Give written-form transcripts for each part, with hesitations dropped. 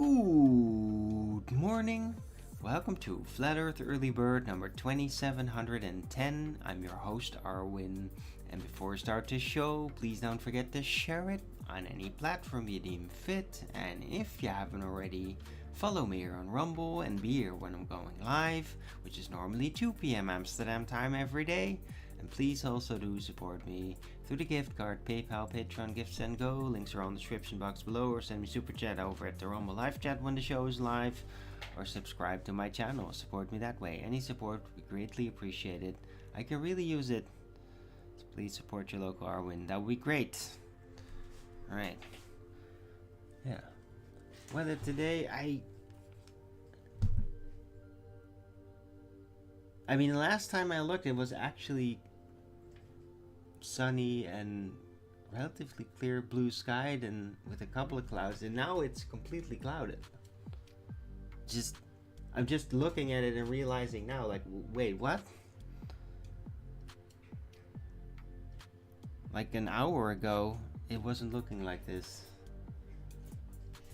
Good morning. Welcome to Flat Earth Early Bird number 2710. I'm your host, Arwin. And before we start the show, please don't forget to share it on any platform you deem fit. And if you haven't already, follow me here on Rumble and be here when I'm going live, which is normally 2 p.m. Amsterdam time every day. And please also do support me through the gift card, PayPal, Patreon, Gifts and Go. Links are on the description box below, or send me super chat over at the Rumble live chat when the show is live, or subscribe to my channel. Support me that way. Any support would be greatly appreciated. I can really use it. So please support your local Arwin. That would be great. Alright. Yeah. Weather today, I mean, the last time I looked, it was actually sunny and relatively clear blue sky and with a couple of clouds, and now it's completely clouded. I'm just looking at it and realizing now, like, wait, what? Like an hour ago, it wasn't looking like this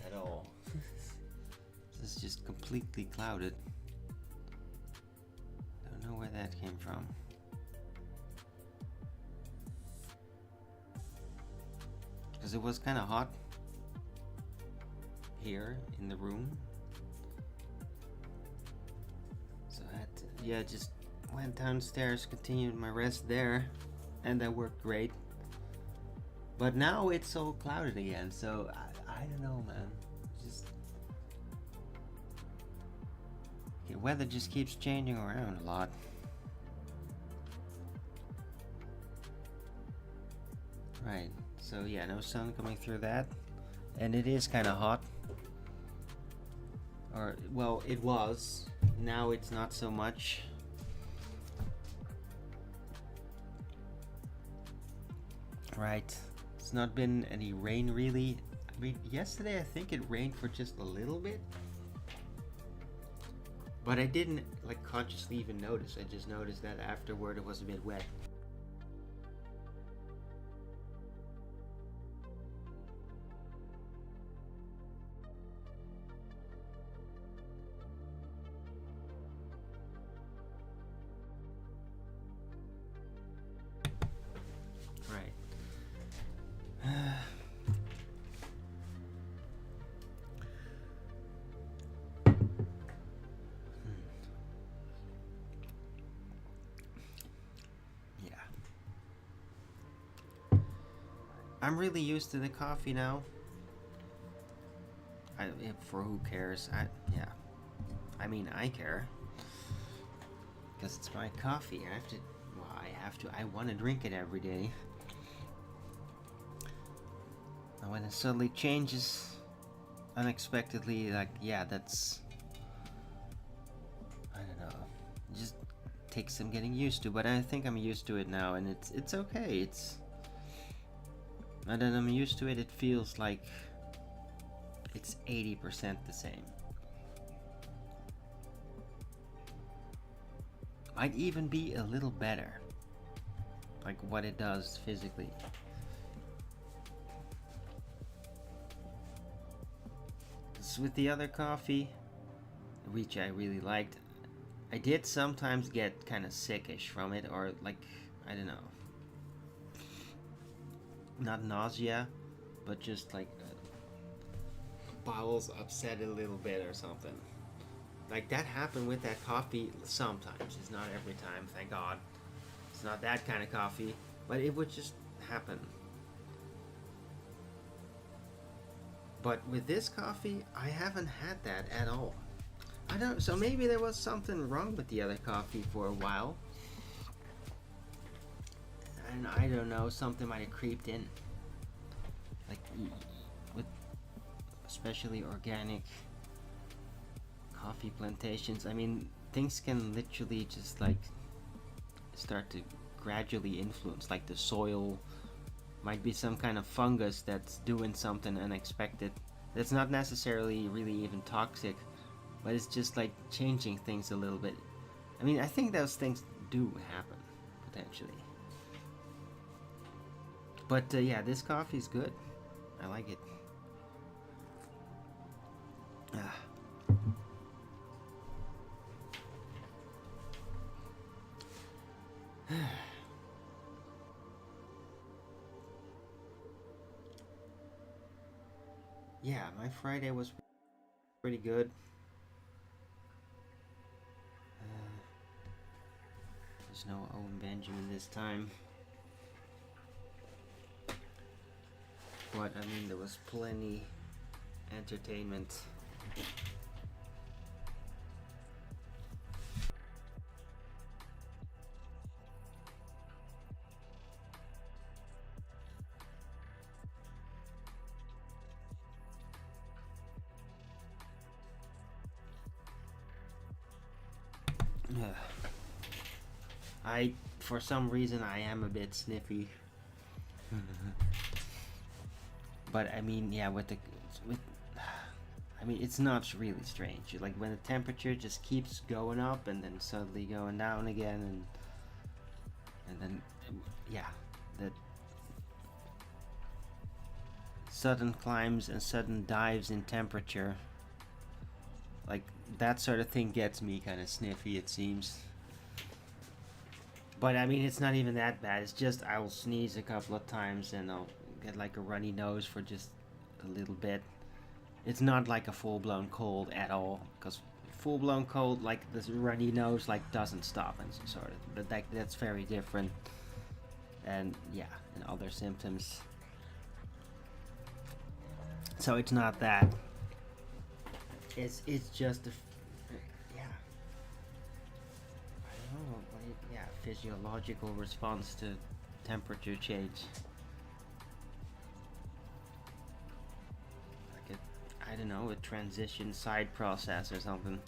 at all. This is just completely clouded. Don't know where that came from. Because it was kind of hot here in the room, so I had to, just went downstairs, continued my rest there, and that worked great. But now it's so clouded again, so I don't know, man. The weather just keeps changing around a lot. Right. So yeah, no sun coming through that, and it is kind of hot. Or, well, it was. Now it's not so much. Right. It's not been any rain really. I mean, yesterday I think it rained for just a little bit. But I didn't like consciously even notice. I just noticed that afterward it was a bit wet. I'm really used to the coffee now. For who cares? I mean, I care. Because it's my coffee. I want to drink it every day. And when it suddenly changes unexpectedly, like, yeah, that's... I don't know. It just takes some getting used to, but I think I'm used to it now, and it's okay. Now that I'm used to it, it feels like it's 80% the same. Might even be a little better, like what it does physically. Because with the other coffee, which I really liked, I did sometimes get kind of sickish from it, or like, I don't know. Not nausea, but just like bowels upset a little bit or something. Like that happened with that coffee sometimes. It's not every time, thank God. It's not that kind of coffee, but it would just happen. But with this coffee, I haven't had that at all. So maybe there was something wrong with the other coffee for a while. And I don't know, something might have creeped in. Like, with especially organic coffee plantations, I mean, things can literally just like start to gradually influence. Like the soil might be some kind of fungus that's doing something unexpected. That's not necessarily really even toxic, but it's just like changing things a little bit. I mean, I think those things do happen, potentially. But yeah, this coffee's good. I like it. Ah. Yeah, my Friday was pretty good. There's no Owen Benjamin this time. But I mean, there was plenty entertainment. For some reason, I am a bit sniffy. But I mean, yeah, I mean, it's not really strange. Like when the temperature just keeps going up and then suddenly going down again, and then, yeah, the sudden climbs and sudden dives in temperature. Like that sort of thing gets me kind of sniffy, it seems. But I mean, it's not even that bad. It's just I will sneeze a couple of times and I'll get like a runny nose for just a little bit. It's not like a full-blown cold at all, because full-blown cold, like this runny nose, like doesn't stop and sort of. But that's very different. And yeah, and other symptoms. So it's not that. It's just a yeah. I don't know. Yeah, physiological response to temperature change. I don't know, a transition side process or something.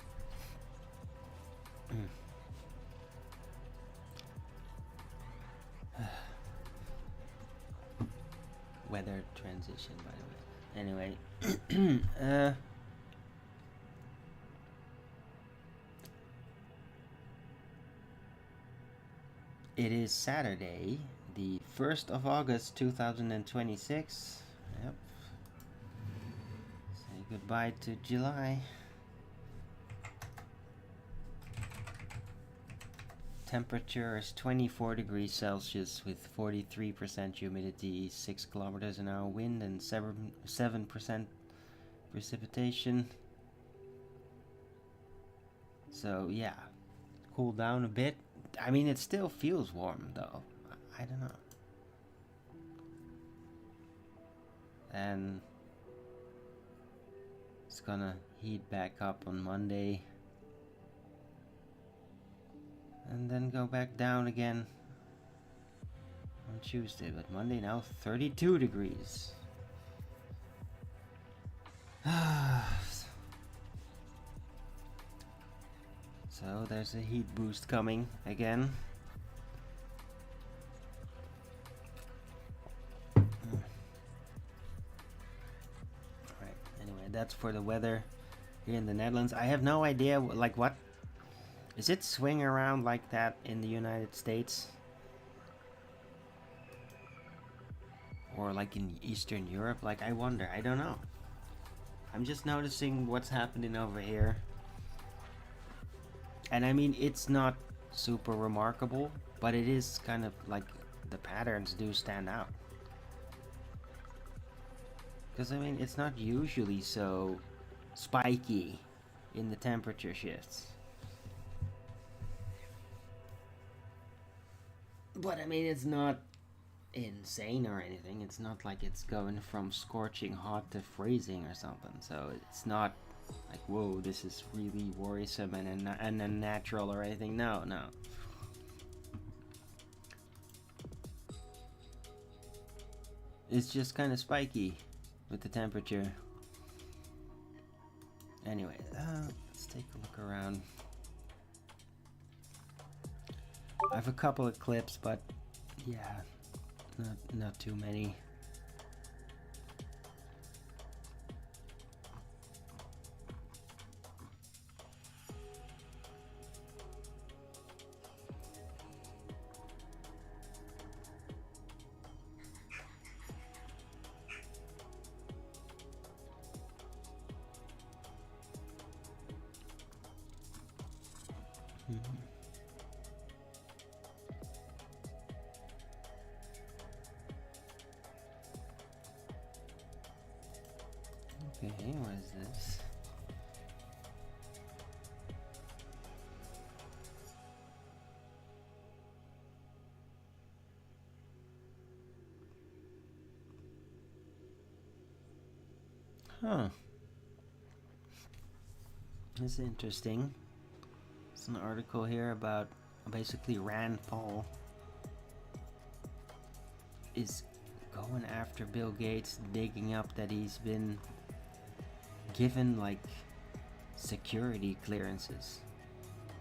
Weather transition, by the way. Anyway, it is Saturday, the 1st of August 2026. Yep. Say goodbye to July. Temperature is 24 degrees Celsius with 43% humidity, 6 kilometers an hour wind, and 7% precipitation. So yeah, cool down a bit. I mean, it still feels warm though. I don't know. And it's gonna heat back up on Monday. And then go back down again on Tuesday. But Monday now 32 degrees. So there's a heat boost coming again. Alright, anyway, that's for the weather here in the Netherlands. I have no idea, like, what? Is it swing around like that in the United States? Or like in Eastern Europe? Like, I wonder. I don't know. I'm just noticing what's happening over here. And I mean, it's not super remarkable, but it is kind of like the patterns do stand out. Because I mean, it's not usually so spiky in the temperature shifts. But I mean, it's not insane or anything. It's not like it's going from scorching hot to freezing or something. So it's not like, whoa, this is really worrisome and unnatural or anything. No. It's just kind of spiky with the temperature. Anyway, let's take a look around. I have a couple of clips, but yeah, not too many. Okay, what is this? Huh. This is interesting. It's an article here about basically Rand Paul is going after Bill Gates, digging up that he's been given like security clearances,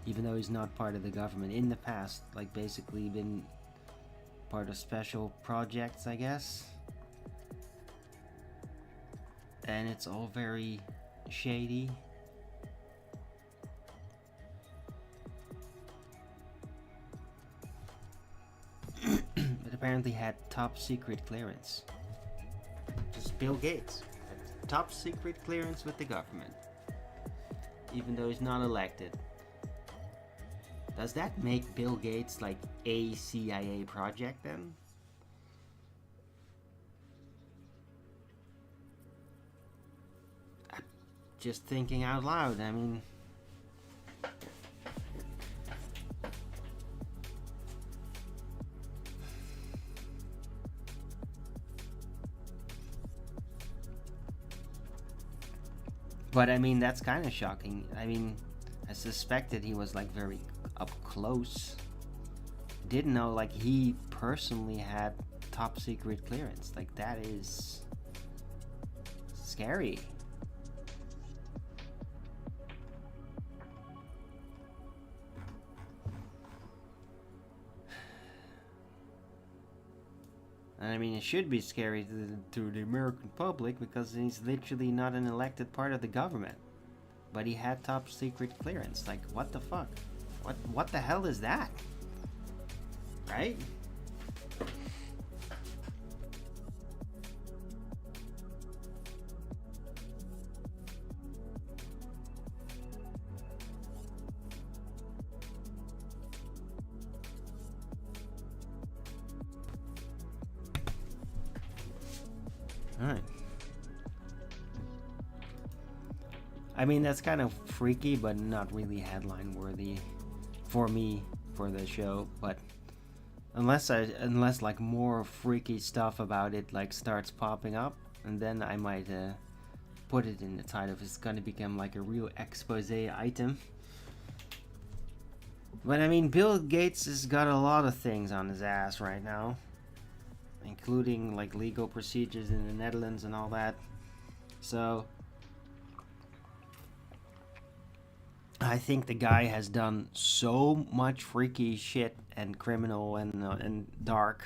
even though he's not part of the government in the past, like basically been part of special projects, I guess. And it's all very shady. But apparently had top secret clearance. Just Bill Gates had top secret clearance with the government, even though he's not elected. Does that make Bill Gates like a CIA project then? Just thinking out loud, I mean... But I mean, that's kind of shocking. I mean, I suspected he was like very up close. Didn't know like he personally had top secret clearance. Like that is scary. And I mean, it should be scary to the American public because he's literally not an elected part of the government. But he had top secret clearance. Like, what the fuck? What the hell is that? Right? Alright. I mean, that's kind of freaky, but not really headline worthy for me for the show. But unless like more freaky stuff about it like starts popping up, and then I might put it in the title if it's gonna become like a real expose item. But I mean, Bill Gates has got a lot of things on his ass right now, including like legal procedures in the Netherlands and all that. So I think the guy has done so much freaky shit and criminal and dark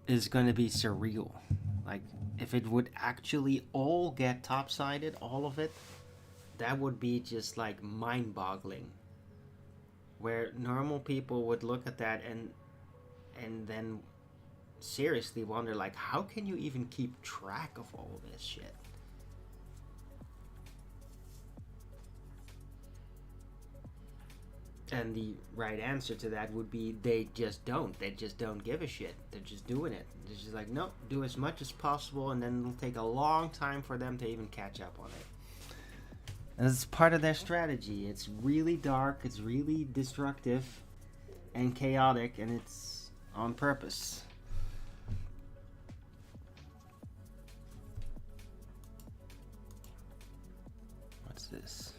is going to be surreal. Like if it would actually all get top-sided, all of it, that would be just like mind-boggling. Where normal people would look at that and then seriously wonder like, how can you even keep track of all of this shit? And the right answer to that would be they just don't give a shit. They're just doing it. They're just like, nope, do as much as possible, and then it'll take a long time for them to even catch up on it. And it's part of their strategy. It's really dark, it's really destructive and chaotic, and it's on purpose. What's this?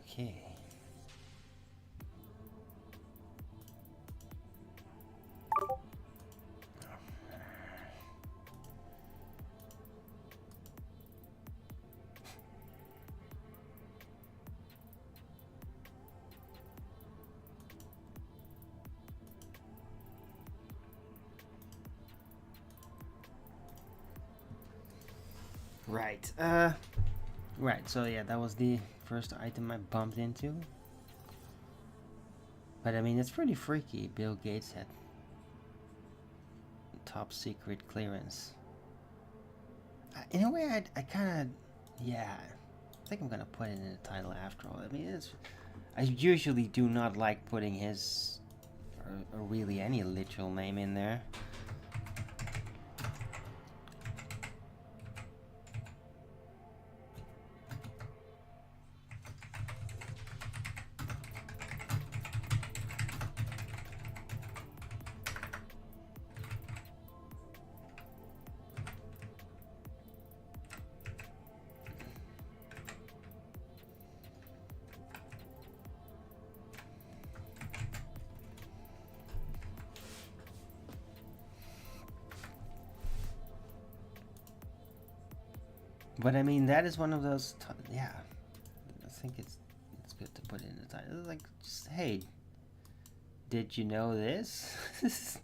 Okay. Right. Right. So yeah, that was the first item I bumped into. But I mean, it's pretty freaky. Bill Gates had top secret clearance. In a way, I kind of, yeah, I think I'm gonna put it in the title after all. I mean, I usually do not like putting his, or really any literal name in there. But I mean, that is one of those. Yeah, I think it's good to put in the title. Like, just hey, did you know this?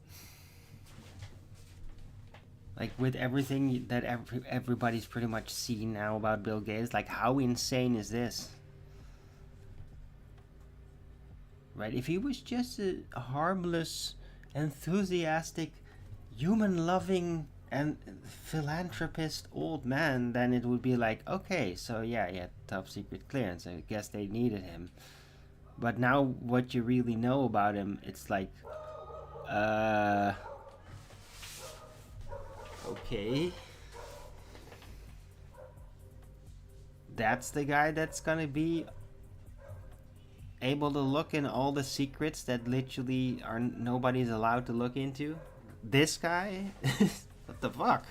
Like with everything that everybody's pretty much seen now about Bill Gates, like how insane is this? Right? If he was just a harmless, enthusiastic, human-loving and philanthropist old man, then it would be like, okay, so yeah, top secret clearance. I guess they needed him. But now what you really know about him, it's like, okay. That's the guy that's gonna be able to look in all the secrets that literally are nobody's allowed to look into? This guy? What the fuck?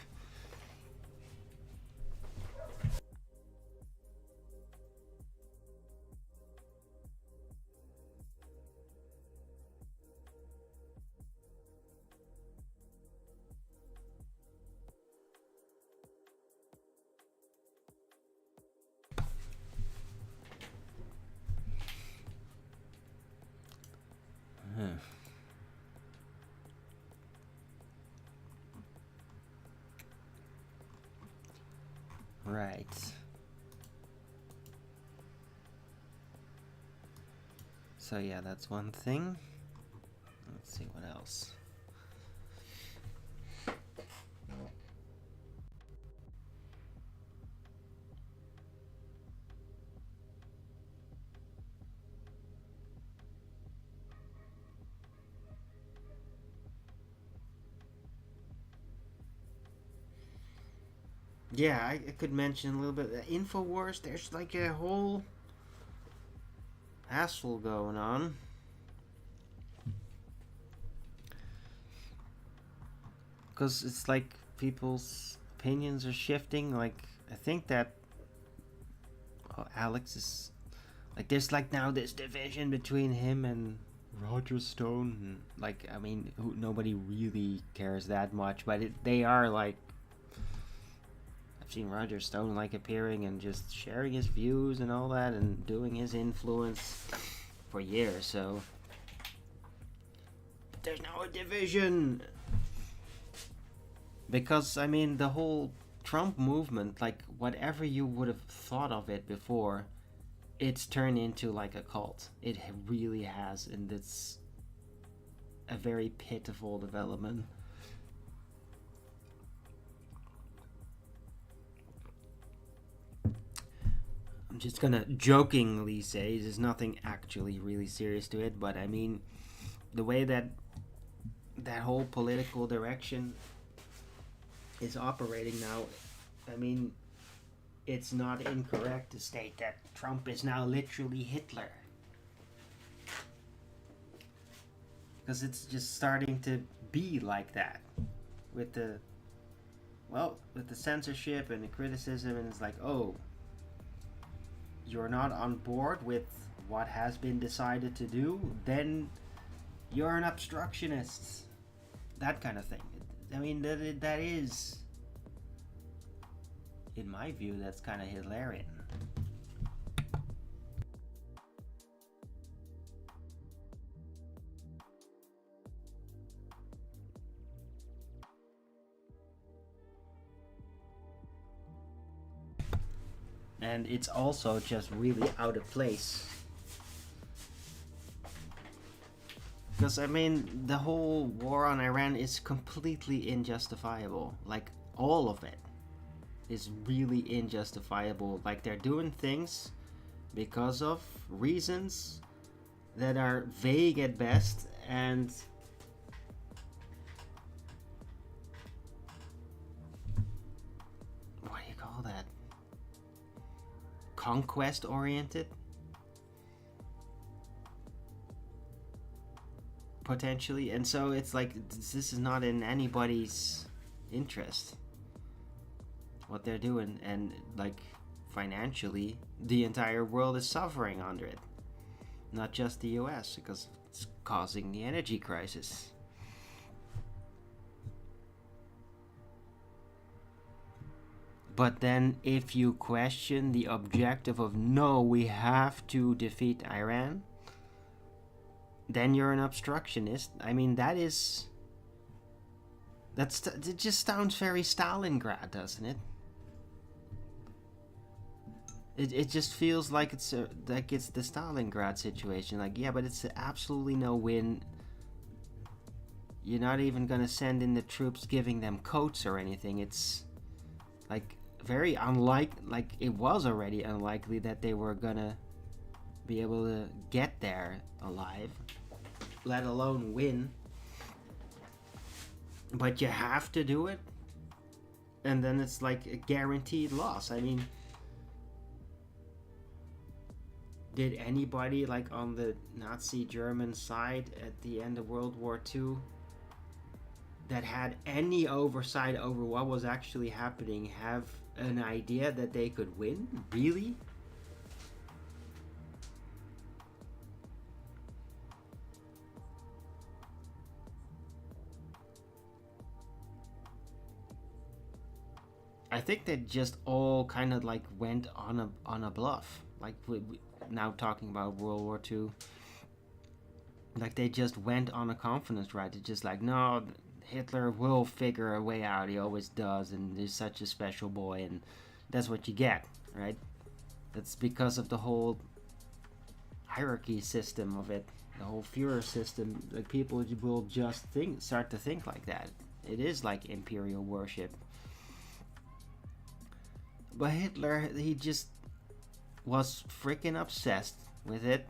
Right. So yeah, that's one thing. Let's see what else. Yeah, I could mention a little bit. InfoWars, there's like a whole hassle going on. Because it's like people's opinions are shifting. Like, I think that Alex is. Like, there's like now this division between him and Roger Stone. And, like, I mean, nobody really cares that much, but they are like. I've seen Roger Stone like appearing and just sharing his views and all that and doing his influence for years, so. But there's now a division! Because, I mean, the whole Trump movement, like, whatever you would have thought of it before, it's turned into like a cult. It really has, and it's a very pitiful development. I'm just gonna jokingly say there's nothing actually really serious to it, but I mean, the way that whole political direction is operating now, I mean, it's not incorrect to state that Trump is now literally Hitler. Because it's just starting to be like that with the censorship and the criticism, and it's like, oh, you're not on board with what has been decided to do, then you're an obstructionist. That kind of thing. I mean, that is, in my view, that's kind of Hitlerian. And it's also just really out of place. Because, I mean, the whole war on Iran is completely unjustifiable. Like, all of it is really unjustifiable. Like, they're doing things because of reasons that are vague at best, and what do you call that? Conquest oriented? Potentially. And so it's like, this is not in anybody's interest, what they're doing. And like, financially, the entire world is suffering under it, not just the US, because it's causing the energy crisis. But then if you question the objective of, no, we have to defeat Iran, then you're an obstructionist. I mean, it just sounds very Stalingrad, doesn't it? It just feels like it's the Stalingrad situation. Like, yeah, but it's absolutely no win. You're not even gonna send in the troops, giving them coats or anything. It's like very unlikely. Like, it was already unlikely that they were gonna be able to get there alive, let alone win. But you have to do it, and then it's like a guaranteed loss. I mean, did anybody, like, on the Nazi German side at the end of World War II that had any oversight over what was actually happening have an idea that they could win? Really? I think they just all kind of like went on a bluff. Like, now talking about World War II, like they just went on a confidence ride. It's just like, no, Hitler will figure a way out. He always does, and he's such a special boy, and that's what you get, right? That's because of the whole hierarchy system of it, the whole Führer system. Like, people will just start to think like that. It is like imperial worship. But Hitler, he just was freaking obsessed with it,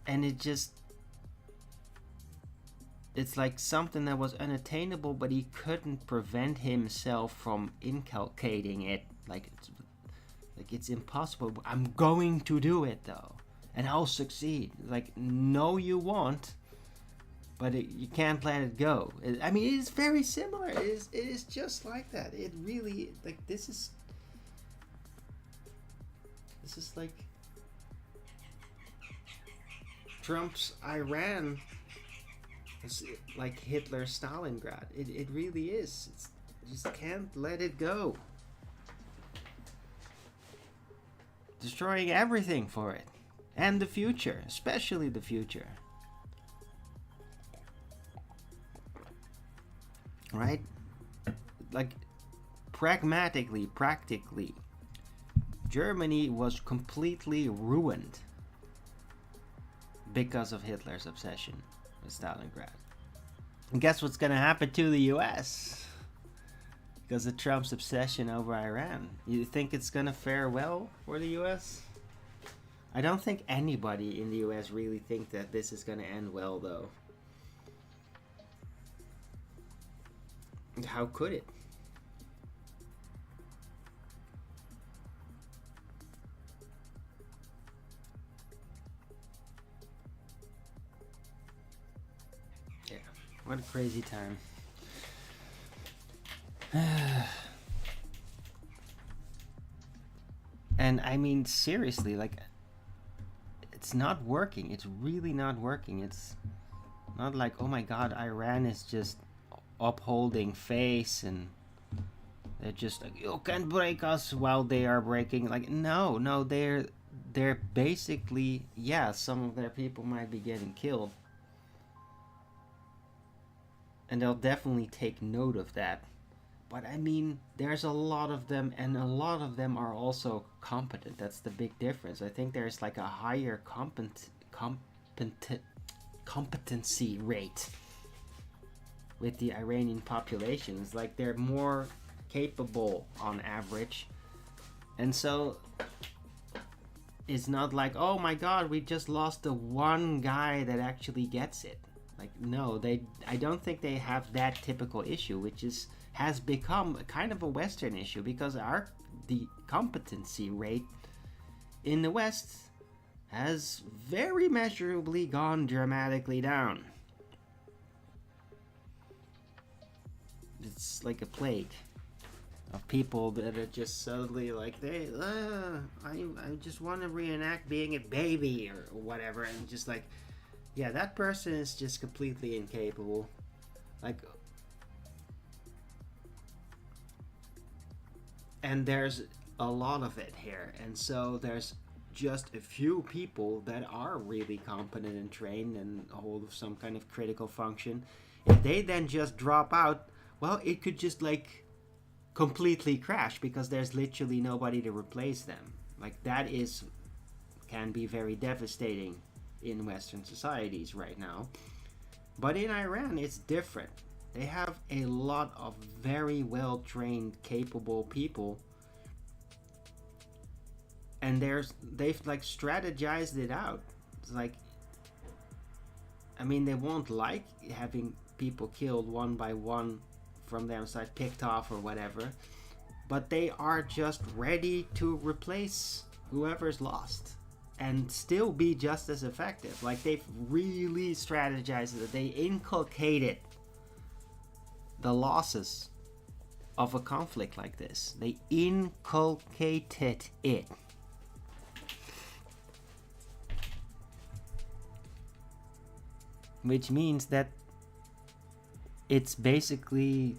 and it's like something that was unattainable, but he couldn't prevent himself from inculcating it. Like it's impossible. I'm going to do it though, and I'll succeed. Like, no, you won't, but you can't let it go. I mean, it is very similar. It is just like that. It really, like, this is like Trump's Iran. It's like Hitler's Stalingrad. It really is. You just can't let it go. Destroying everything for it. And the future. Especially the future. Right? Like, pragmatically, practically, Germany was completely ruined because of Hitler's obsession with Stalingrad. And guess what's going to happen to the US? Because of Trump's obsession over Iran. You think it's going to fare well for the US? I don't think anybody in the US really think that this is going to end well, though. And how could it? What a crazy time. And I mean, seriously, like, it's not working. It's really not working. It's not like, oh my god, Iran is just upholding face and they're just like, you can't break us while they are breaking. Like, no, they're basically, yeah, some of their people might be getting killed. And they'll definitely take note of that. But I mean, there's a lot of them, and a lot of them are also competent. That's the big difference. I think there's like a higher competency rate with the Iranian population. It's like they're more capable on average, and so it's not like, oh my god, we just lost the one guy that actually gets it. Like, no, I don't think they have that typical issue, which has become kind of a Western issue, because the competency rate in the West has very measurably gone dramatically down. It's like a plague of people that are just suddenly like, I just want to reenact being a baby or whatever, and just like, yeah, that person is just completely incapable. Like, and there's a lot of it here, and so there's just a few people that are really competent and trained and hold some kind of critical function. If they then just drop out, well, it could just like completely crash, because there's literally nobody to replace them. Like, that can be very devastating in Western societies right now. But in Iran, it's different. They have a lot of very well trained, capable people, and they've like strategized it out. It's like, I mean, they won't like having people killed one by one from their side, picked off or whatever, but they are just ready to replace whoever's lost and still be just as effective. Like, they've really strategized it. They inculcated the losses of a conflict like this. They inculcated it. Which means that it's basically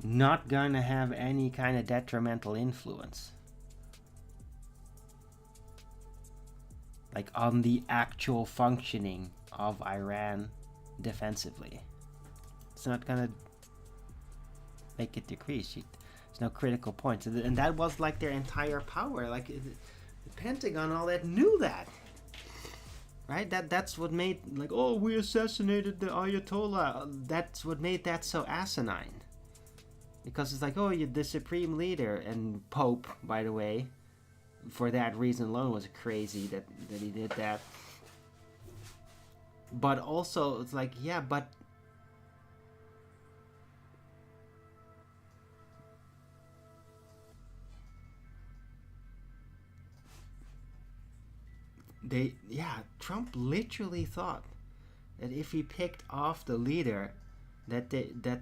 not gonna have any kind of detrimental influence, like, on the actual functioning of Iran defensively. It's not gonna make it decrease. There's no critical points, and that was like their entire power. Like, the Pentagon, all that, knew that. Right? That's what made, like, oh, we assassinated the Ayatollah. That's what made that so asinine. Because it's like, oh, you're the supreme leader. And Pope, by the way, for that reason alone, was crazy that he did that. But also, it's like, yeah, but Trump literally thought that if he picked off the leader, that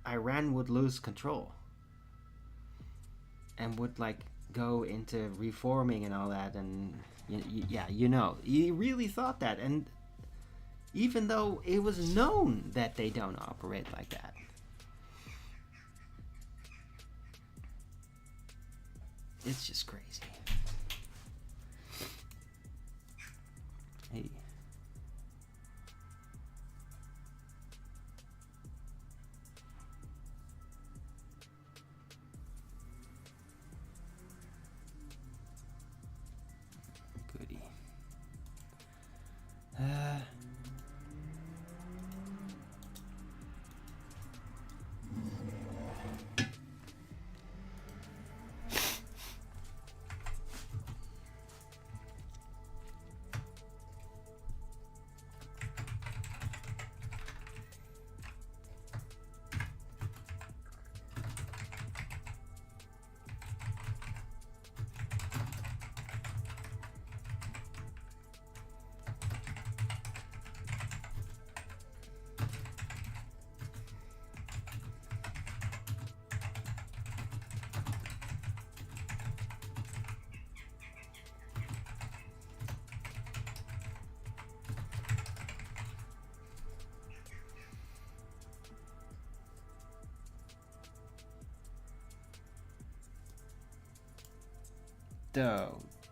Iran would lose control and would like go into reforming and all that. And he really thought that, and even though it was known that they don't operate like that. It's just crazy. Hey. Goody.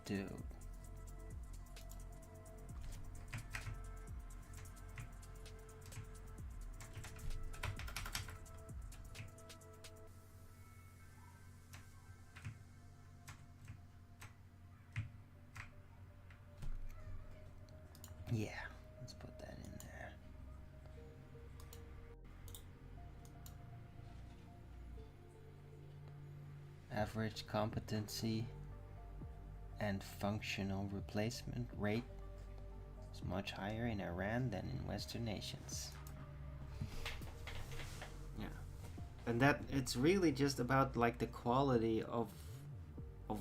Dude. Yeah, let's put that in there. Average competency and functional replacement rate is much higher in Iran than in Western nations. Yeah, and that it's really just about like the quality of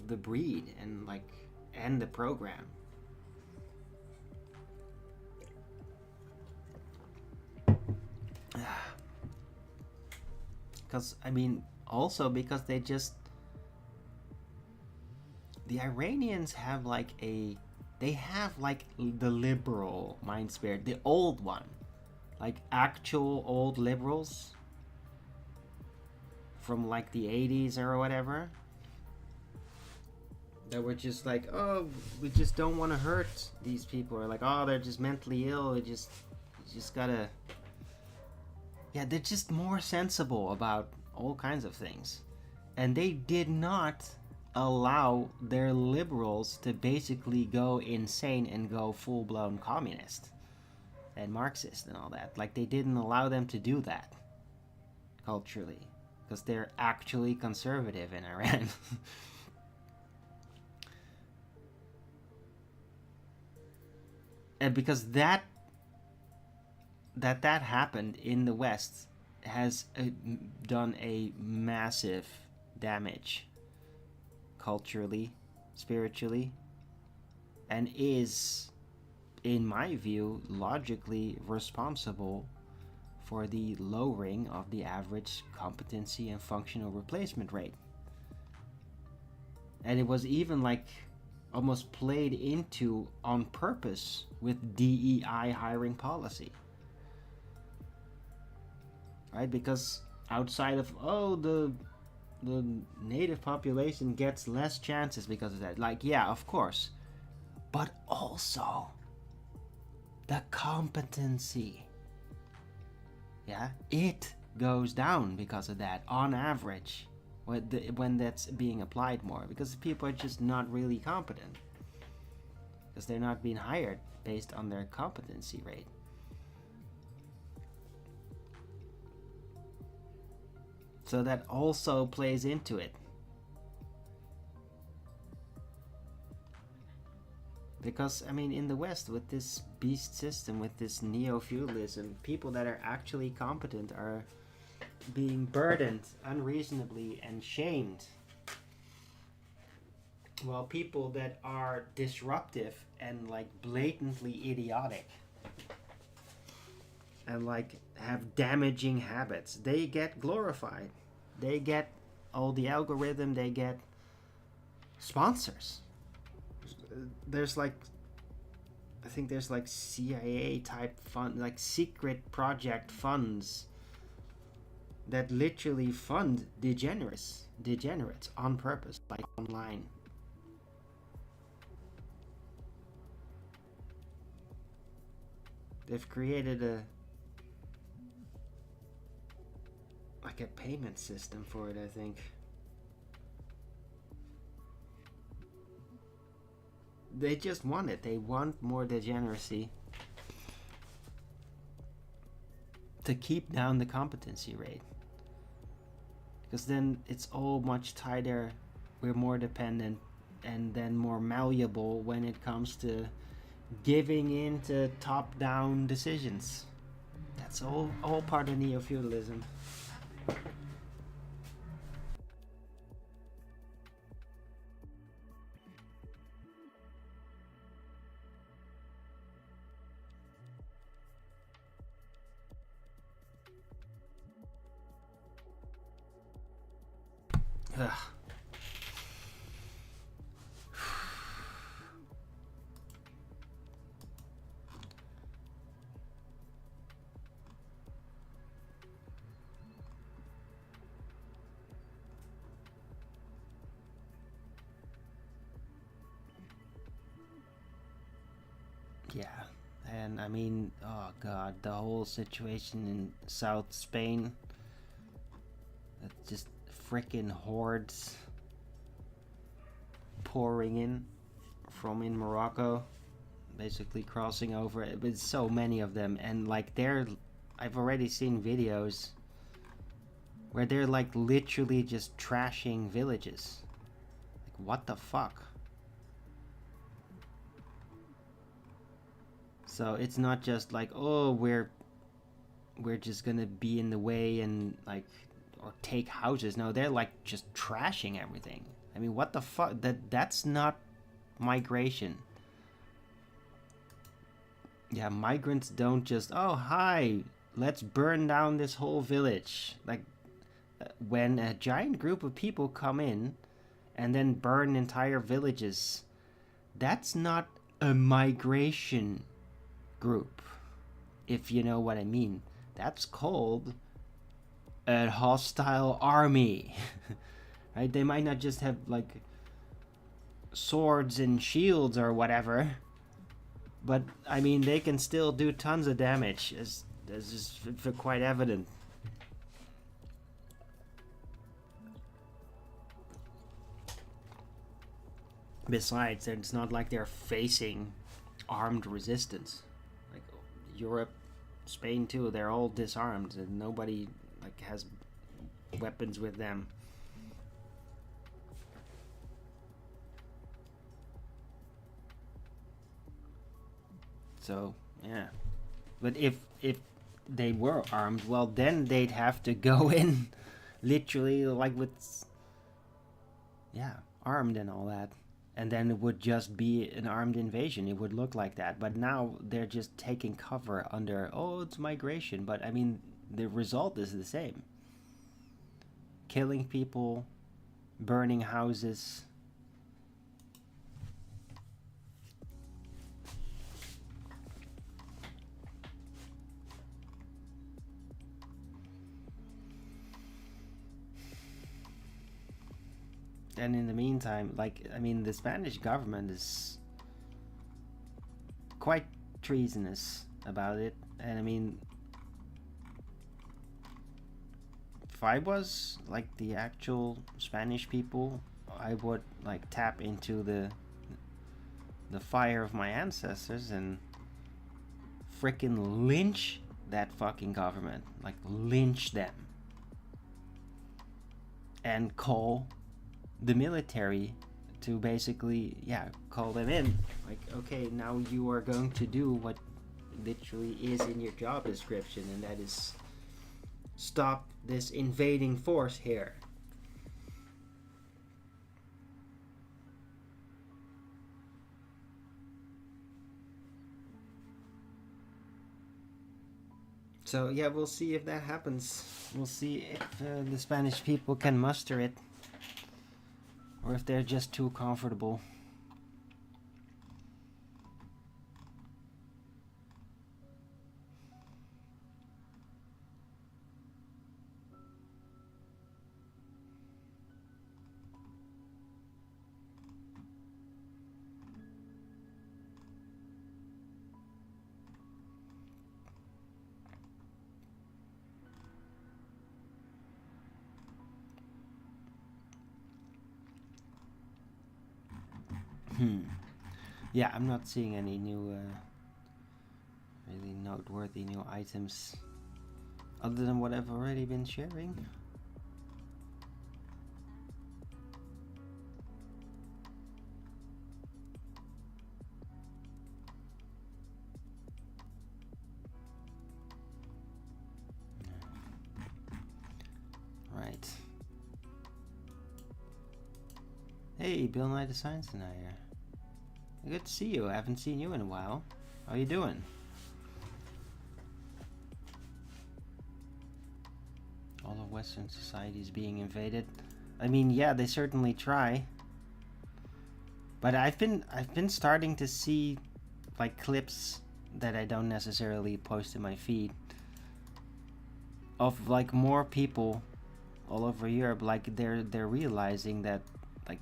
the breed and like and the program. Because I mean, also because the Iranians have like they have like the liberal mind spirit, the old one, like actual old liberals from like the 80s or whatever, that were just like, oh, we just don't want to hurt these people, or like, oh, they're just mentally ill, you just gotta, yeah, they're just more sensible about all kinds of things. And they did not allow their liberals to basically go insane and go full-blown communist and Marxist and all that. Like, they didn't allow them to do that culturally, because they're actually conservative in Iran. And because that happened in the West has done a massive damage culturally, spiritually, and is, in my view, logically responsible for the lowering of the average competency and functional replacement rate. And it was even like almost played into on purpose with DEI hiring policy. Right? Because outside of, oh, the native population gets less chances because of that. Like, yeah, of course. But also the competency. Yeah, it goes down because of that on average when that's being applied more, because people are just not really competent because they're not being hired based on their competency rate. So that also plays into it. Because, I mean, in the West, with this beast system, with this neo-feudalism, people that are actually competent are being burdened unreasonably and shamed, while people that are disruptive and like blatantly idiotic and like have damaging habits, they get glorified. They get all the algorithm, they get sponsors. There's like, I think there's like CIA type fund, like secret project funds that literally fund degenerates on purpose, like online. They've created a payment system for it, I think. They just want it. They want more degeneracy to keep down the competency rate. Because then it's all much tighter, we're more dependent, and then more malleable when it comes to giving in to top-down decisions. That's all part of neo-feudalism. Ugh. Yeah, and I mean, oh god, the whole situation in South Spain, just freaking hordes pouring in from in Morocco. basically crossing over it with so many of them, and like I've already seen videos where they're like literally just trashing villages. Like, what the fuck? So it's not just like, oh, we're just gonna be in the way and like, or take houses. No, they're like just trashing everything. I mean, what the fuck? That's not migration. Yeah, migrants don't just, oh, hi, let's burn down this whole village. Like, when a giant group of people come in and then burn entire villages, that's not a migration group, if you know what I mean. That's called a hostile army. Right? They might not just have like swords and shields or whatever, but I mean they can still do tons of damage, as is quite evident. Besides, it's not like they're facing armed resistance. Like Europe, Spain too, they're all disarmed and nobody like has weapons with them. So yeah, but if they were armed, well then they'd have to go in literally like with armed and all that, and then it would just be an armed invasion. It would look like that, but now they're just taking cover under, oh, it's migration, but I mean the result is the same: killing people, burning houses. And in the meantime, like, I mean, the Spanish government is quite treasonous about it. And I mean, if I was like the actual Spanish people, I would like tap into the fire of my ancestors and frickin' lynch that fucking government. Like, lynch them. And call the military to basically, call them in. Like, okay, now you are going to do what literally is in your job description, and that is stop this invading force here. So yeah, we'll see if that happens. We'll see if the Spanish people can muster it, or if they're just too comfortable. Yeah, I'm not seeing any new, really noteworthy new items other than what I've already been sharing. Right. Hey, Bill Nye the Science Denier. Good to see you. I haven't seen you in a while. How you doing? All of Western society is being invaded. I mean, yeah, they certainly try. But I've been starting to see like clips that I don't necessarily post in my feed of like more people all over Europe, like they're realizing that like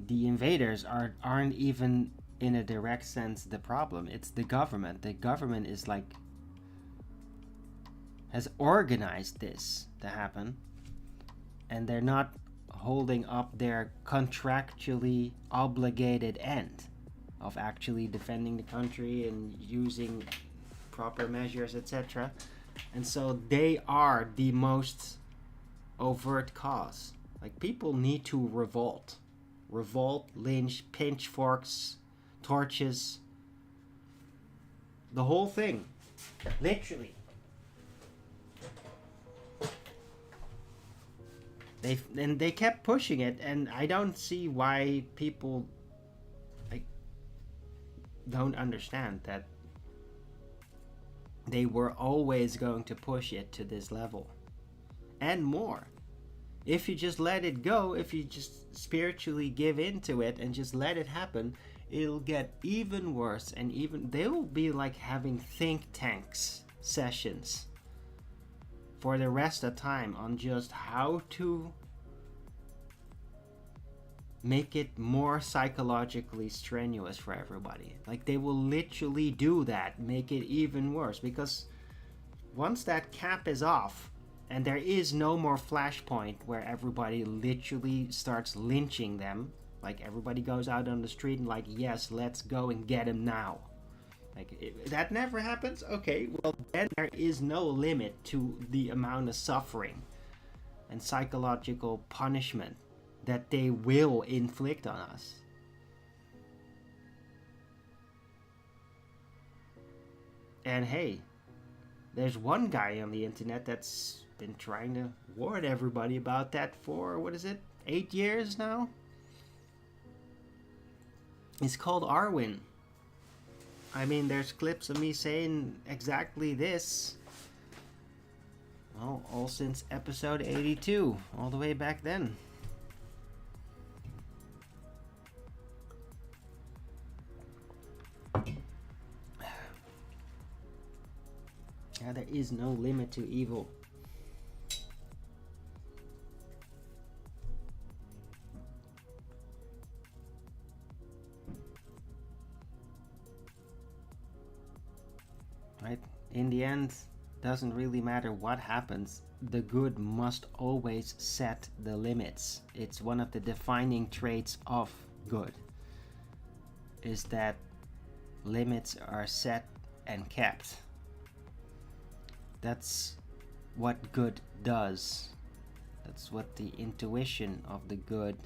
the invaders aren't even in a direct sense the problem. It's the government. The government is like has organized this to happen, and they're not holding up their contractually obligated end of actually defending the country and using proper measures, etc. And so they are the most overt cause. Like, people need to revolt. Revolt, lynch, pitchforks, torches. The whole thing. Literally. They kept pushing it, and I don't see why people like don't understand that they were always going to push it to this level and more. If you just let it go, if you just spiritually give into it and just let it happen, it'll get even worse. And even they will be like having think tanks sessions for the rest of the time on just how to make it more psychologically strenuous for everybody. Like, they will literally do that, make it even worse, because once that cap is off and there is no more flashpoint where everybody literally starts lynching them, like everybody goes out on the street and like, yes, let's go and get him now. Like, that never happens? Okay, well then there is no limit to the amount of suffering and psychological punishment that they will inflict on us. And hey, there's one guy on the internet that's been trying to warn everybody about that for, 8 years now? It's called Arwin. I mean, there's clips of me saying exactly this. Well, all since episode 82, all the way back then. Yeah, there is no limit to evil. Right? In the end, doesn't really matter what happens. The good must always set the limits. It's one of the defining traits of good, is that limits are set and kept. That's what good does. That's what the intuition of the good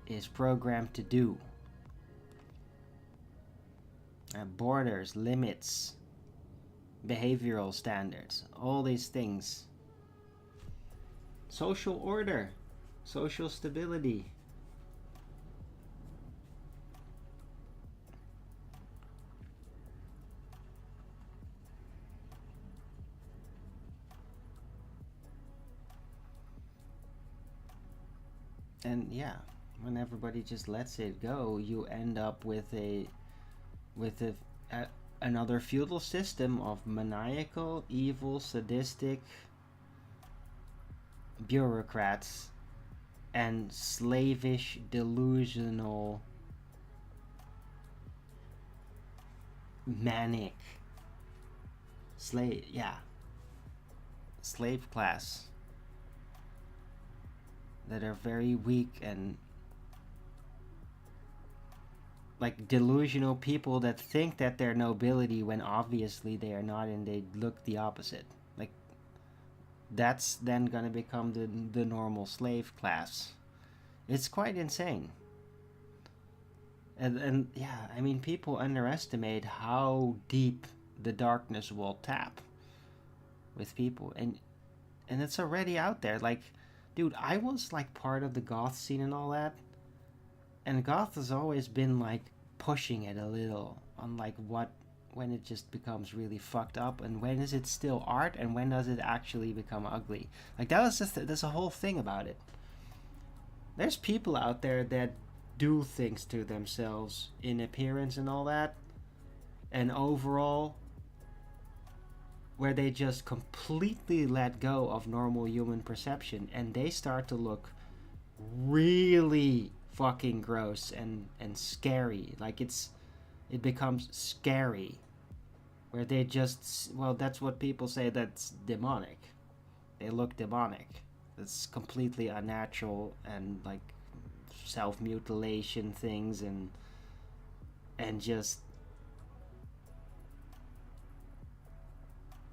is programmed to do. Borders, limits, behavioral standards, all these things. Social order, social stability. And yeah, when everybody just lets it go, you end up with another feudal system of maniacal, evil, sadistic bureaucrats and slavish, delusional, manic slave class that are very weak and like delusional people that think that they're nobility when obviously they are not, and they look the opposite. Like, that's then gonna become the normal slave class. It's quite insane. And yeah, I mean, people underestimate how deep the darkness will tap with people, and it's already out there. Like, dude, I was like part of the goth scene and all that, and goth has always been like pushing it a little on like when it just becomes really fucked up, and when is it still art, and when does it actually become ugly. Like, that was just there's a whole thing about it. There's people out there that do things to themselves in appearance and all that, and overall, where they just completely let go of normal human perception, and they start to look really fucking gross and scary. Like, it becomes scary, where they just, well, that's what people say, that's demonic. They look demonic. It's completely unnatural, and like self-mutilation things, and just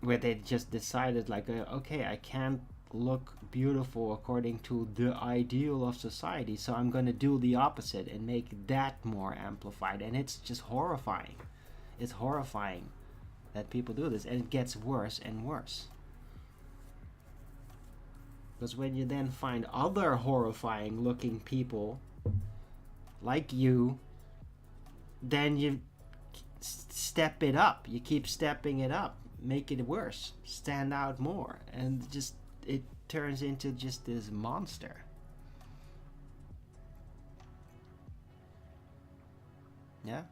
where they just decided like, okay, I can't look beautiful according to the ideal of society, so I'm going to do the opposite and make that more amplified. And it's just horrifying. It's horrifying that people do this, and it gets worse and worse. Because when you then find other horrifying looking people like you, then you step it up. You keep stepping it up, make it worse, stand out more, and just it turns into just this monster. Yeah.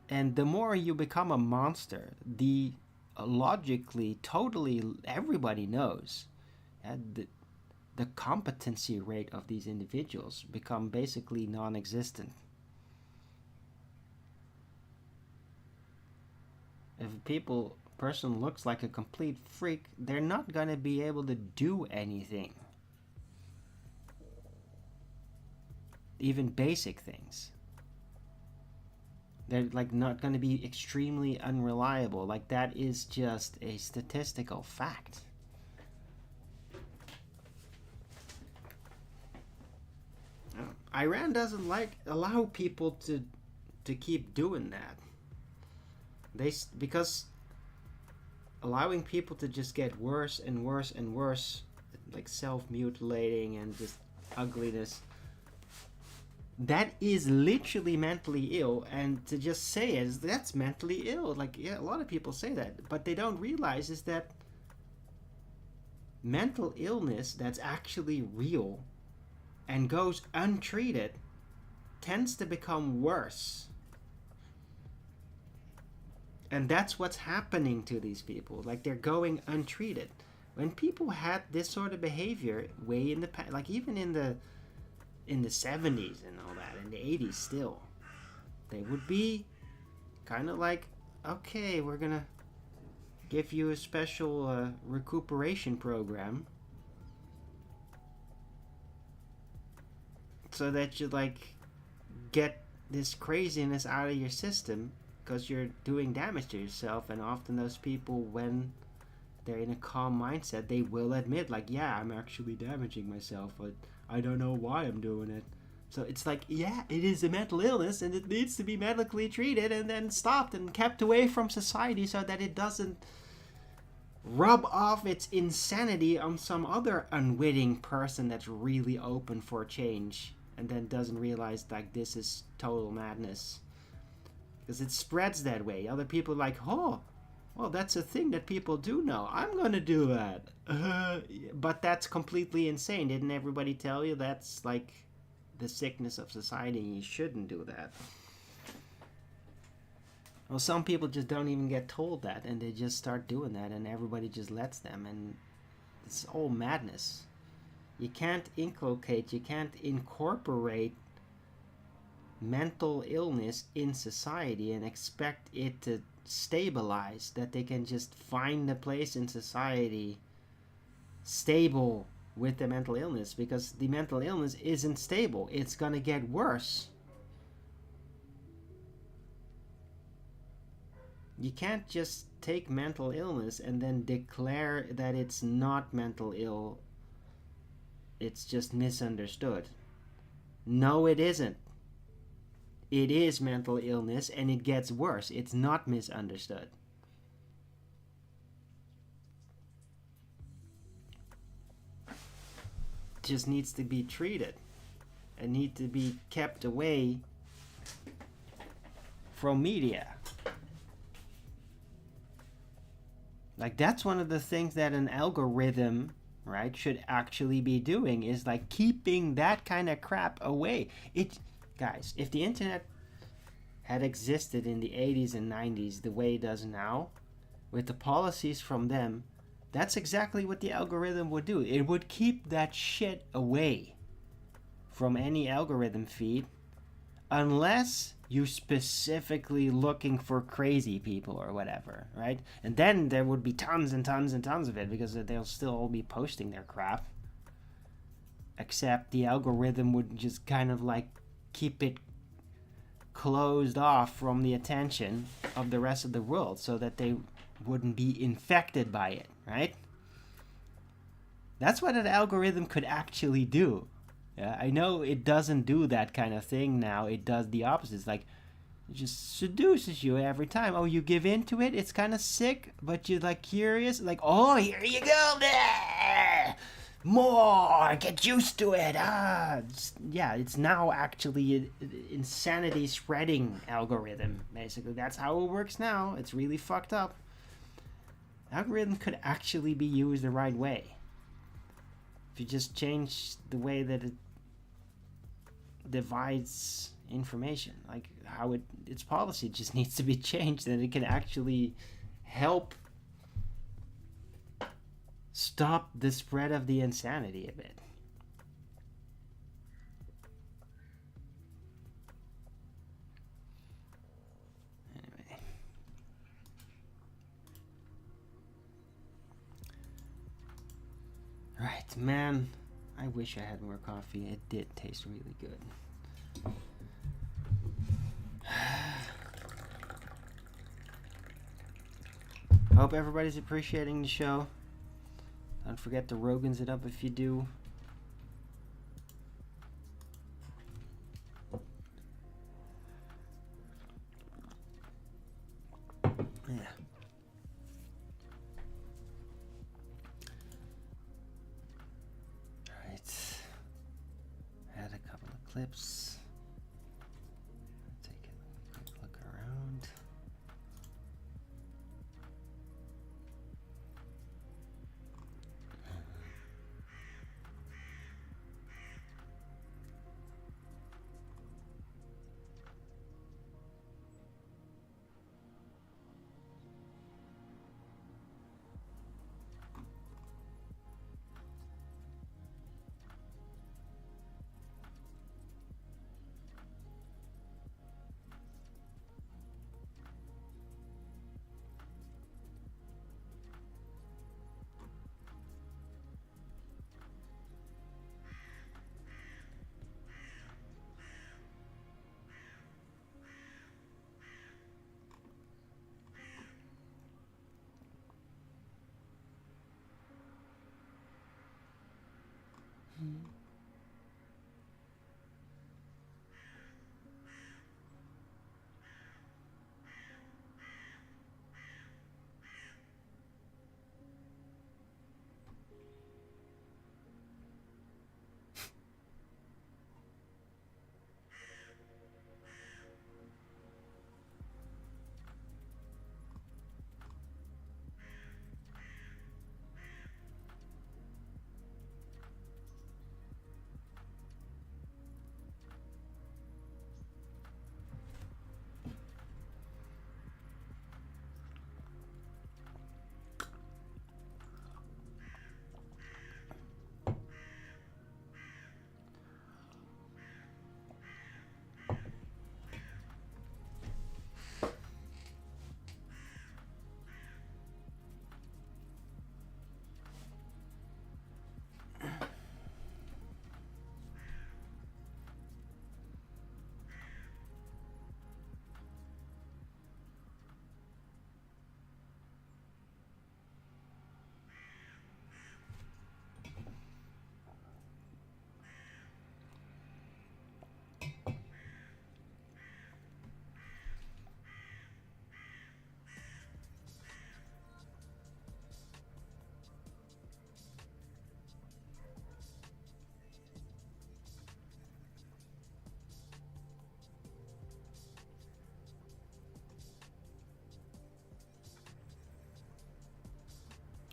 And the more you become a monster, the logically, totally, everybody knows, the competency rate of these individuals become basically non-existent. If a person looks like a complete freak, they're not going to be able to do anything. Even basic things. They're like not going to be extremely unreliable. Like, that is just a statistical fact. Iran doesn't allow people to keep doing that. Because allowing people to just get worse and worse and worse, like self-mutilating and just ugliness, that is literally mentally ill. And to just say it, that's mentally ill. Like, yeah, a lot of people say that, but they don't realize is that mental illness that's actually real and goes untreated tends to become worse. And that's what's happening to these people. Like, they're going untreated. When people had this sort of behavior way in the past, like even in the 70s and all that, in the 80s still, they would be kind of like, okay, we're gonna give you a special recuperation program so that you like get this craziness out of your system, because you're doing damage to yourself. And often those people, when they're in a calm mindset, they will admit like, yeah, I'm actually damaging myself, but I don't know why I'm doing it. So it's like, yeah, it is a mental illness and it needs to be medically treated and then stopped and kept away from society so that it doesn't rub off its insanity on some other unwitting person that's really open for change and then doesn't realize like this is total madness. Because it spreads that way. Other people are like, oh, well, that's a thing that people do know. I'm going to do that. But that's completely insane. Didn't everybody tell you that's like the sickness of society and you shouldn't do that? Well, some people just don't even get told that and they just start doing that and everybody just lets them, and it's all madness. You can't inculcate, you can't incorporate mental illness in society and expect it to stabilize, that they can just find a place in society stable with the mental illness, because the mental illness isn't stable. It's gonna get worse. You can't just take mental illness and then declare that it's not mental ill, it's just misunderstood. No, it isn't. It is mental illness and it gets worse. It's not misunderstood. It just needs to be treated and need to be kept away from media. Like, that's one of the things that an algorithm, right, should actually be doing, is like keeping that kind of crap away. Guys, if the internet had existed in the 80s and 90s the way it does now, with the policies from them, that's exactly what the algorithm would do. It would keep that shit away from any algorithm feed, unless you specifically looking for crazy people or whatever, right? And then there would be tons and tons and tons of it, because they'll still all be posting their crap. except the algorithm would just kind of like keep it closed off from the attention of the rest of the world so that they wouldn't be infected by it, right? That's what an algorithm could actually do. Yeah, I know it doesn't do that kind of thing now. It does the opposite. It's like, it just seduces you every time. Oh, you give in to it. It's kind of sick, but you're like curious. Like, oh, here you go. More. Get used to it. It's now actually an insanity spreading algorithm. Basically, that's how it works now. It's really fucked up. Algorithm could actually be used the right way. If you just change the way that it divides information, like how its policy just needs to be changed, and it can actually help stop the spread of the insanity a bit. Anyway. Right, man. I wish I had more coffee. It did taste really good. Hope everybody's appreciating the show. Don't forget to Rogan's it up if you do. Yeah. Alright. Add a couple of clips. Take a quick look around.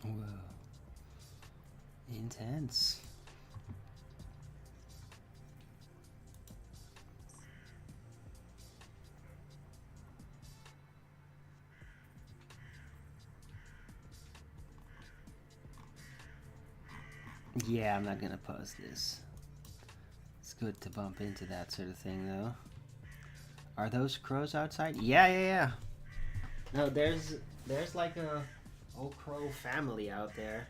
Whoa. Intense. Yeah, I'm not gonna pause this. It's good to bump into that sort of thing, though. Are those crows outside? Yeah. No, there's like a old crow family out there.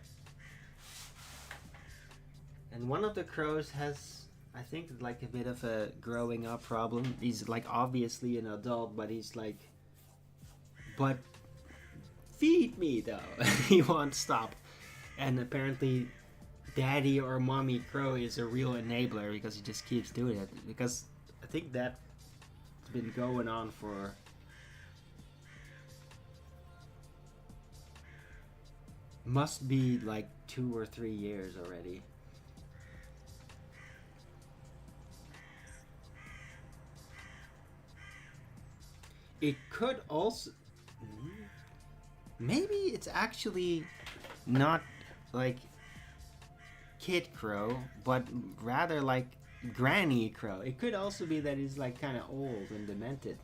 And one of the crows has, I think, like a bit of a growing up problem. He's like obviously an adult, but he's like, but feed me though. He won't stop. And apparently daddy or mommy crow is a real enabler because he just keeps doing it. Because I think that's been going on for must be like 2 or 3 years already. It could also maybe it's actually not like kid crow, but rather like granny crow. It could also be that he's like kind of old and demented.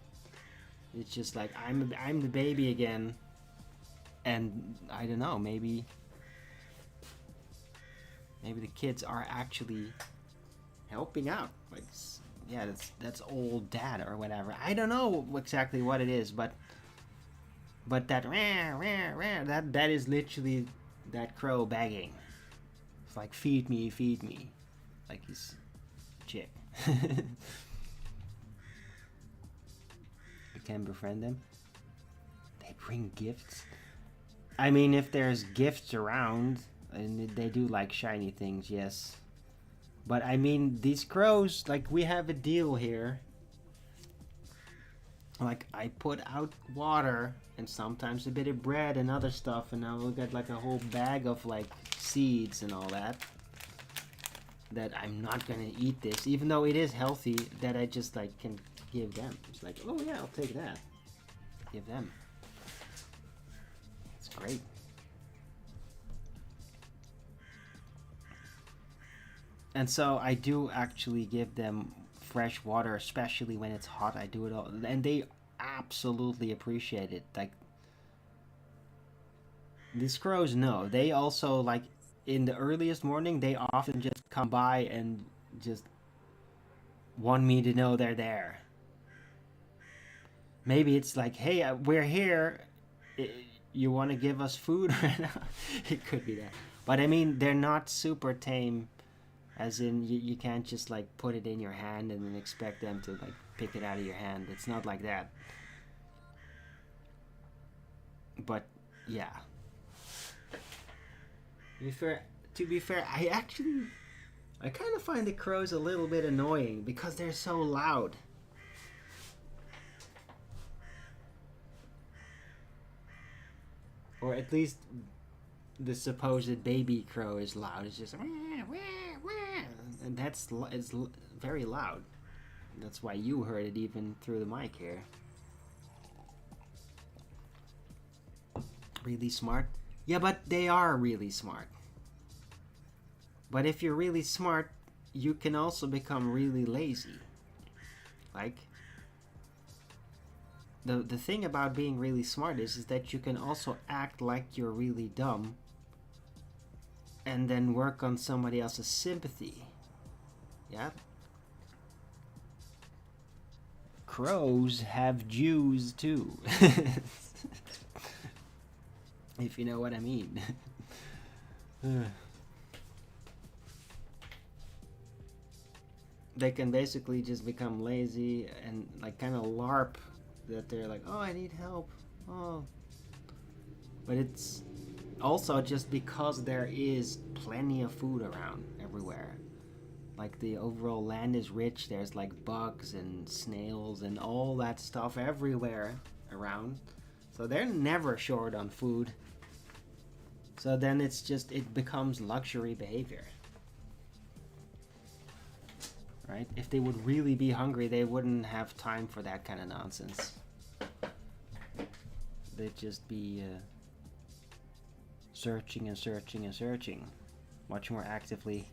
It's just like I'm the baby again, and I don't know. Maybe the kids are actually helping out. Like, yeah, that's old dad or whatever. I don't know exactly what it is, but that rah, rah, rah, that is literally that crow begging. It's like feed me, like he's chick. You can befriend them. They bring gifts. I mean, if there's gifts around, and they do like shiny things, yes. But I mean, these crows, like, we have a deal here. Like, I put out water and sometimes a bit of bread and other stuff, and I will get like a whole bag of like seeds and all that. That I'm not gonna eat this, even though it is healthy, that I just like can give them. It's like, oh yeah, I'll take that. Give them. It's great. And so I do actually give them fresh water, especially when it's hot. I do it all, and they absolutely appreciate it. Like, these crows know. They also, like, in the earliest morning, they often just come by and just want me to know they're there. Maybe it's like, hey, we're here. You want to give us food right now? It could be that. But I mean, they're not super tame. As in, you can't just like put it in your hand and then expect them to like pick it out of your hand. It's not like that. But yeah. To be fair, I kind of find the crows a little bit annoying because they're so loud. Or at least the supposed baby crow is loud. It's just wah, wah, wah. And it's very loud. That's why you heard it even through the mic here. Really smart? Yeah, but they are really smart. But if you're really smart, you can also become really lazy. Like, the thing about being really smart is that you can also act like you're really dumb and then work on somebody else's sympathy. Yeah? Crows have Jews too. If you know what I mean. They can basically just become lazy and like kind of LARP that they're like, oh, I need help. Oh. But it's also just because there is plenty of food around everywhere. Like, the overall land is rich. There's like bugs and snails and all that stuff everywhere around. So they're never short on food. So then it becomes luxury behavior. Right? If they would really be hungry, they wouldn't have time for that kind of nonsense. They'd just be searching and searching and searching. Much more actively.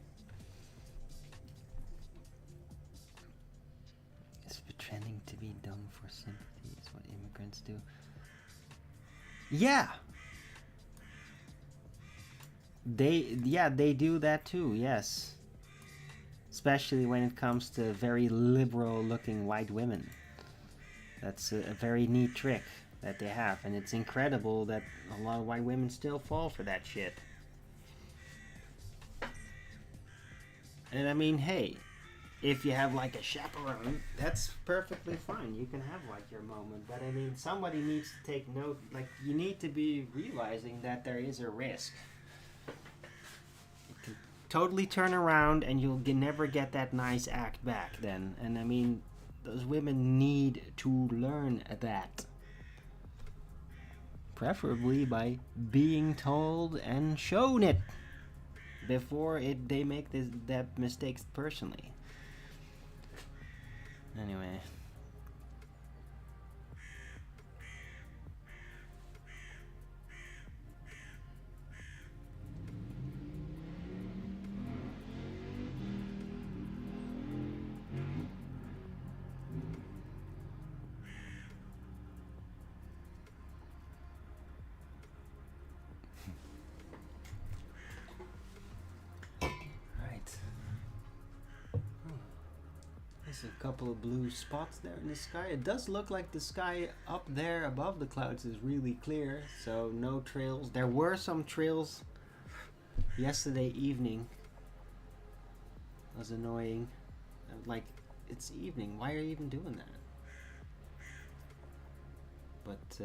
It's pretending to be dumb for sympathy is what immigrants do. Yeah! They do that too, yes. Especially when it comes to very liberal-looking white women. That's a very neat trick that they have, and it's incredible that a lot of white women still fall for that shit. And I mean, hey, if you have like a chaperone, that's perfectly fine. You can have like your moment. But I mean, somebody needs to take note. Like, you need to be realizing that there is a risk. It can totally turn around and you'll never get that nice act back then. And I mean, those women need to learn that. Preferably by being told and shown it before they make that mistakes personally. Anyway. There's a couple of blue spots there in the sky. It does look like the sky up there above the clouds is really clear, so no trails. There were some trails yesterday evening. That was annoying. Like, it's evening. Why are you even doing that? But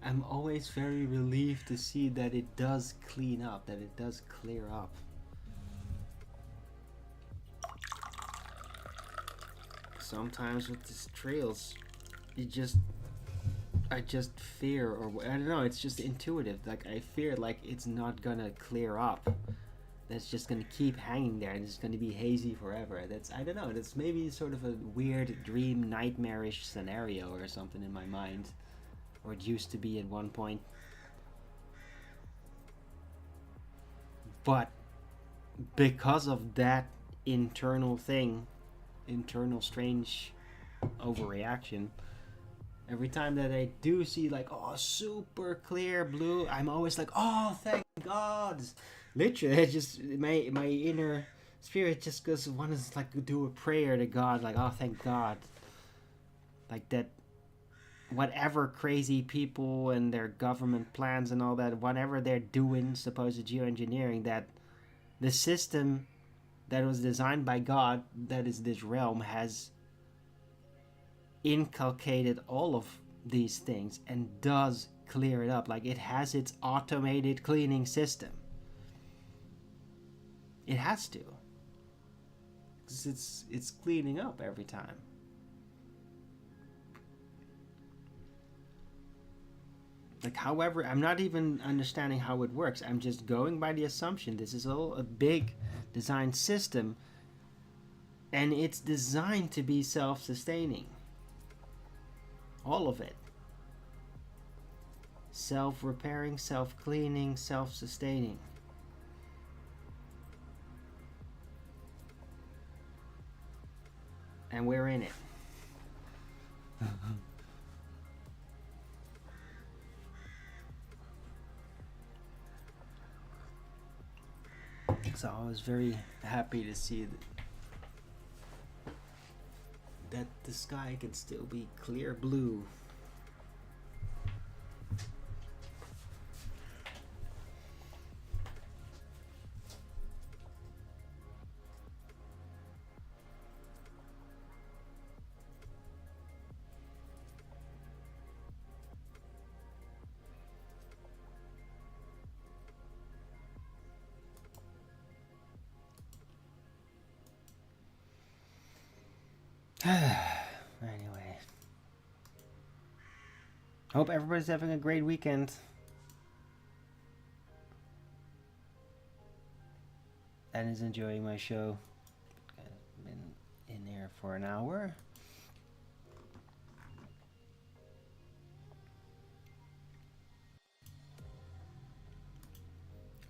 I'm always very relieved to see that it does clean up, that it does clear up. Sometimes with these trails, I just fear, or I don't know, it's just intuitive. Like, I fear like it's not gonna clear up. That's just gonna keep hanging there and it's gonna be hazy forever. I don't know, that's maybe sort of a weird dream, nightmarish scenario or something in my mind. Or it used to be at one point. But because of that internal strange overreaction, every time that I do see like, oh, super clear blue, I'm always like, oh, thank God. Literally, I just, my inner spirit just goes, want to like do a prayer to God, like, oh, thank God. Like that, whatever crazy people and their government plans and all that, whatever they're doing, supposed geoengineering, that the system that was designed by God, that is this realm, has inculcated all of these things and does clear it up. Like, it has its automated cleaning system. It has to. 'Cause it's cleaning up every time. Like, however, I'm not even understanding how it works. I'm just going by the assumption this is all a big design system, and it's designed to be self-sustaining. All of it. Self-repairing, self-cleaning, self-sustaining. And we're in it. So I was very happy to see that the sky can still be clear blue. Anyway, hope everybody's having a great weekend. And is enjoying my show. I've been in here for an hour.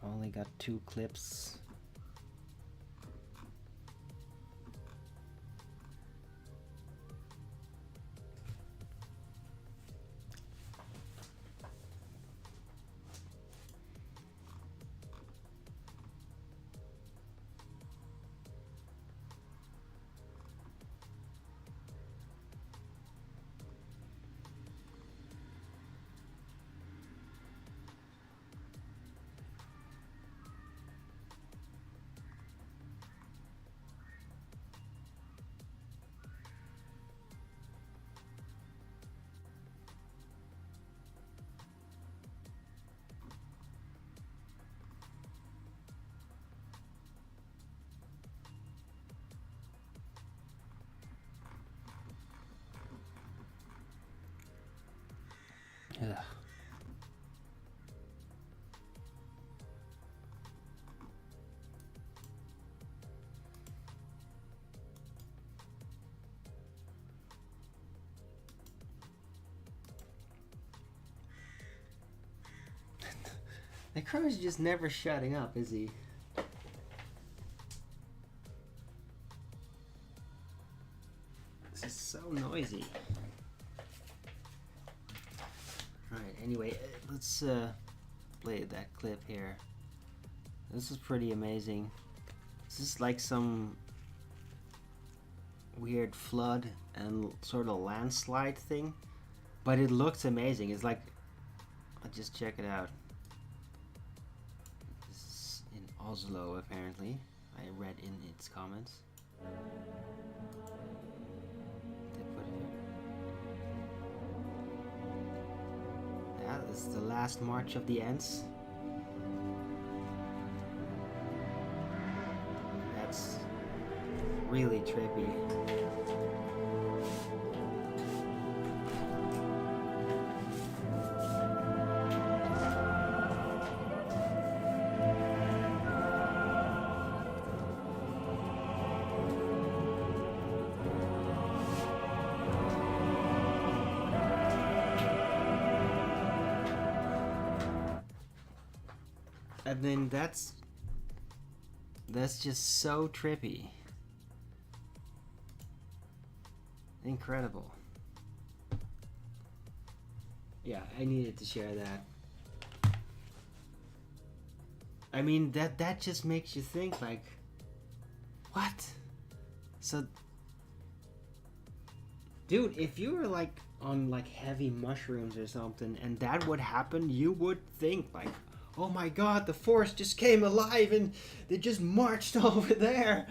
Only got 2 clips. The crow's just never shutting up, is he? This is so noisy. Alright, anyway, let's play that clip here. This is pretty amazing. This is like some weird flood and sort of landslide thing, but it looks amazing. It's like, I'll just check it out. This is in Oslo, apparently. I read in its comments. They put it here. Yeah, this is the last march of the Ents. That's really trippy. And then that's just so trippy. Incredible. Yeah, I needed to share that. I mean, that just makes you think, like, what? So, dude, if you were like on like heavy mushrooms or something and that would happen, you would think like, oh my god, the force just came alive and they just marched over there.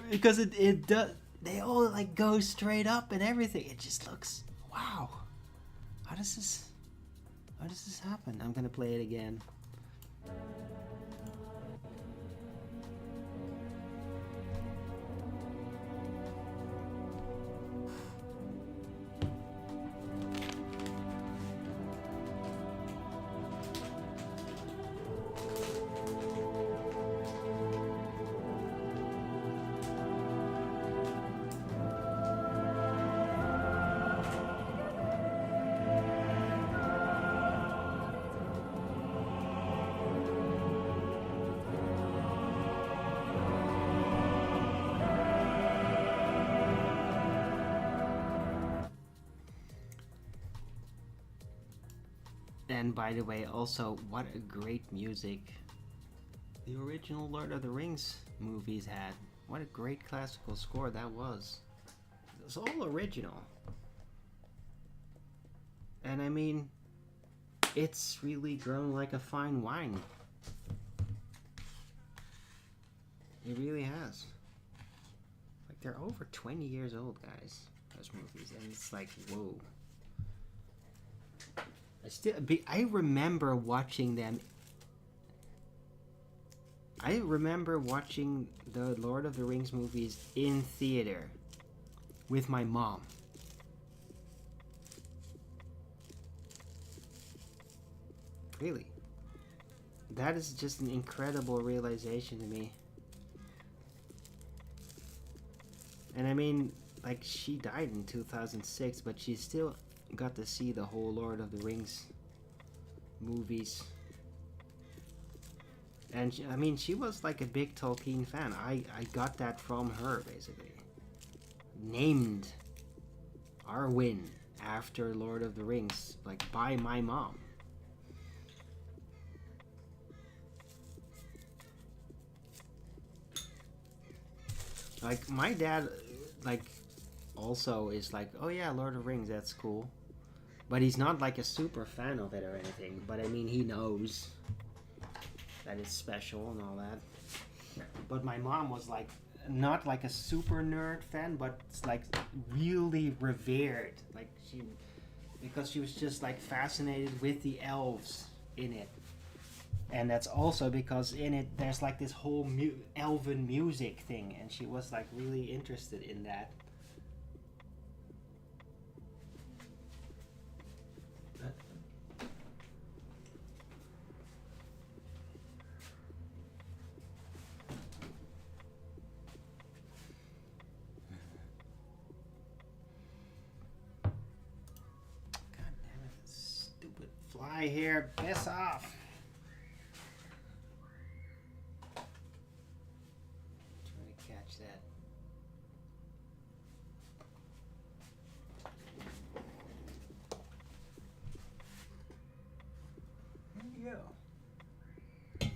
Because it does, they all like go straight up and everything. It just looks, wow. How does this happen? I'm gonna play it again. And by the way, also, what a great music the original Lord of the Rings movies had. What a great classical score that was. It was all original. And I mean, it's really grown like a fine wine. It really has. Like, they're over 20 years old, guys, those movies. And it's like, whoa. I remember watching them. I remember watching the Lord of the Rings movies in theater with my mom. Really. That is just an incredible realization to me. And I mean, like, she died in 2006, but she still got to see the whole Lord of the Rings movies. And I mean, she was like a big Tolkien fan. I got that from her, basically. Named Arwen after Lord of the Rings, like, by my mom. Like, my dad, like, also is like, oh yeah, Lord of the Rings, that's cool. But he's not like a super fan of it or anything. But I mean, he knows that it's special and all that. But my mom was like, not like a super nerd fan, but it's like really revered. Like, because she was just like fascinated with the elves in it. And that's also because in it there's like this whole elven music thing, and she was like really interested in that. God damn it, stupid fly here, piss off. watch that. There you go.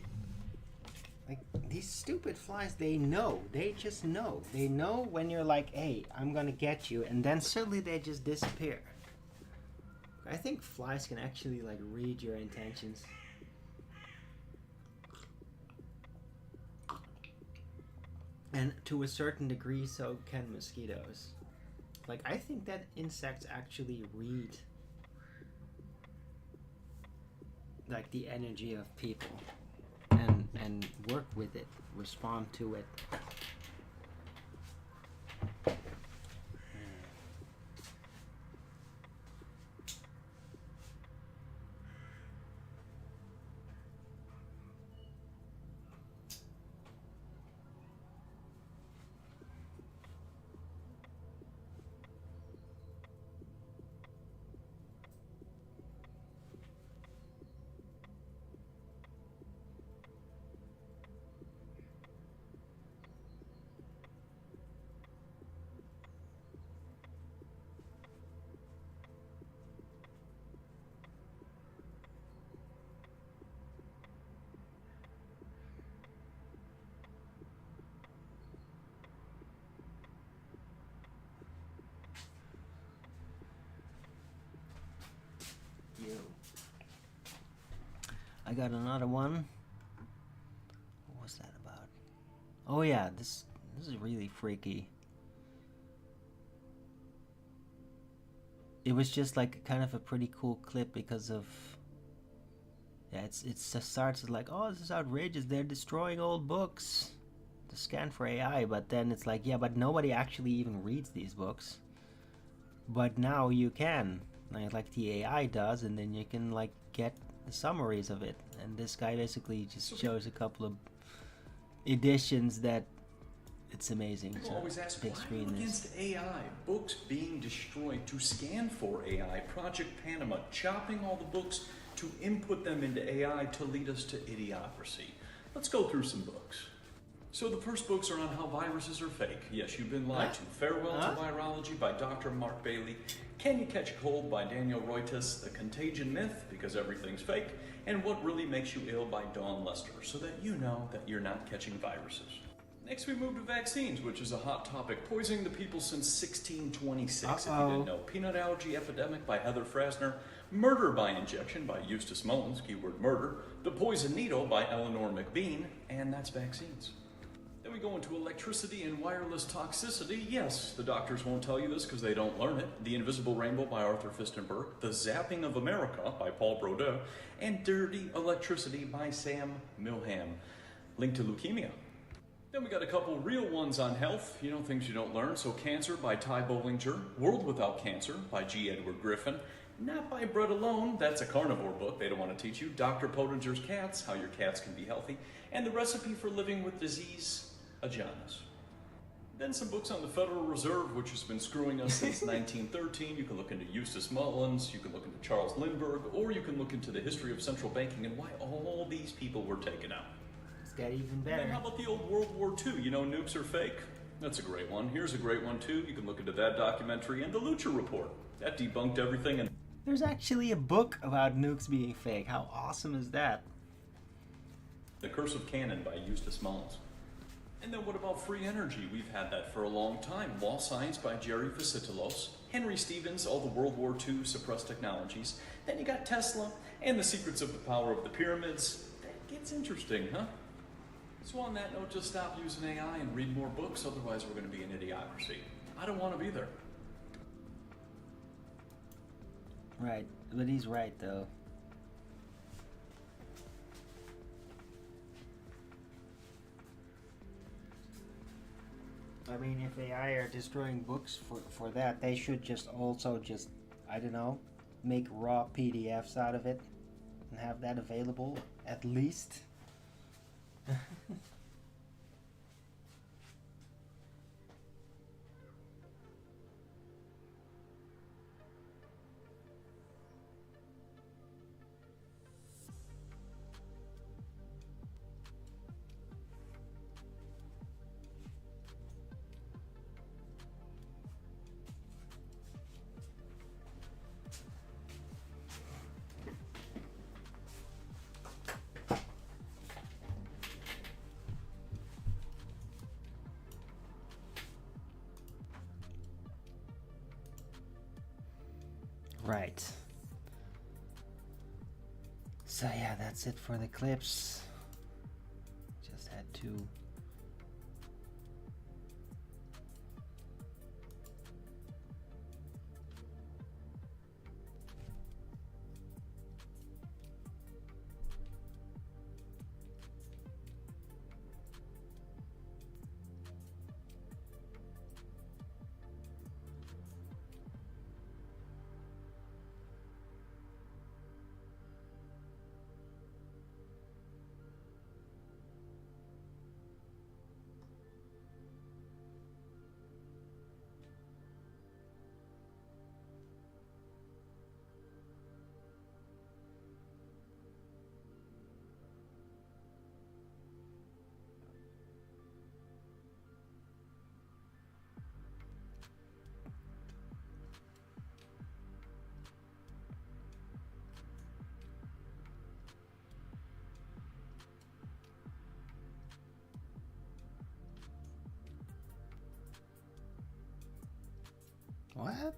Like, these stupid flies, they know. They just know. They know when you're like, hey, I'm gonna get you, and then suddenly they just disappear. I think flies can actually, like, read your intentions. And to a certain degree, so can mosquitoes. Like, I think that insects actually read, like, the energy of people and work with it, respond to it. I got another one. What was that about? Oh yeah, this is really freaky. It was just like kind of a pretty cool clip because of, yeah, it starts like, oh, this is outrageous, they're destroying old books to scan for AI, but then it's like, yeah, but nobody actually even reads these books. But now you can, like the AI does, and then you can like get the summaries of it. And this guy basically just shows a couple of editions that it's amazing. People so always ask, big why screen are you against AI? Books being destroyed to scan for AI. Project Panama, chopping all the books to input them into AI to lead us to idiocracy. Let's go through some books. So the first books are on how viruses are fake. Yes, you've been lied to. Farewell to Virology by Dr. Mark Bailey. Can You Catch a Cold by Daniel Reuters. The Contagion Myth, because everything's fake. And What Really Makes You Ill by Dawn Lester, so that you know that you're not catching viruses. Next we move to vaccines, which is a hot topic, poisoning the people since 1626, if you didn't know. Peanut Allergy Epidemic by Heather Frasner. Murder by Injection by Eustace Mullins, keyword murder. The Poison Needle by Eleanor McBean, and that's vaccines. Then we go into electricity and wireless toxicity. Yes, the doctors won't tell you this because they don't learn it. The Invisible Rainbow by Arthur Fistenberg. The Zapping of America by Paul Brodeur. And Dirty Electricity by Sam Milham. Linked to leukemia. Then we got a couple real ones on health, things you don't learn. So Cancer by Ty Bollinger. World Without Cancer by G. Edward Griffin. Not by Bread Alone, that's a carnivore book they don't want to teach you. Dr. Pottinger's Cats, How Your Cats Can Be Healthy. And The Recipe for Living with Disease, a Janus. Then some books on the Federal Reserve, which has been screwing us since 1913. You can look into Eustace Mullins, you can look into Charles Lindbergh, or you can look into the history of central banking and why all these people were taken out. It's got even better. And how about the old World War II? Nukes are fake? That's a great one. Here's a great one too. You can look into that documentary and the Lucha Report. That debunked everything. And there's actually a book about nukes being fake. How awesome is that? The Curse of Cannon by Eustace Mullins. And then what about free energy? We've had that for a long time. Law Science by Jerry Fascitelos. Henry Stevens, All the World War II Suppressed Technologies. Then you got Tesla and The Secrets of the Power of the Pyramids. That gets interesting, huh? So on that note, just stop using AI and read more books, otherwise we're going to be in idiocracy. I don't want to be there. Right, but he's right though. I mean, if AI are destroying books for that, they should just also just, I don't know, make raw PDFs out of it and have that available, at least. Right. So yeah, that's it for the clips. Just had to what?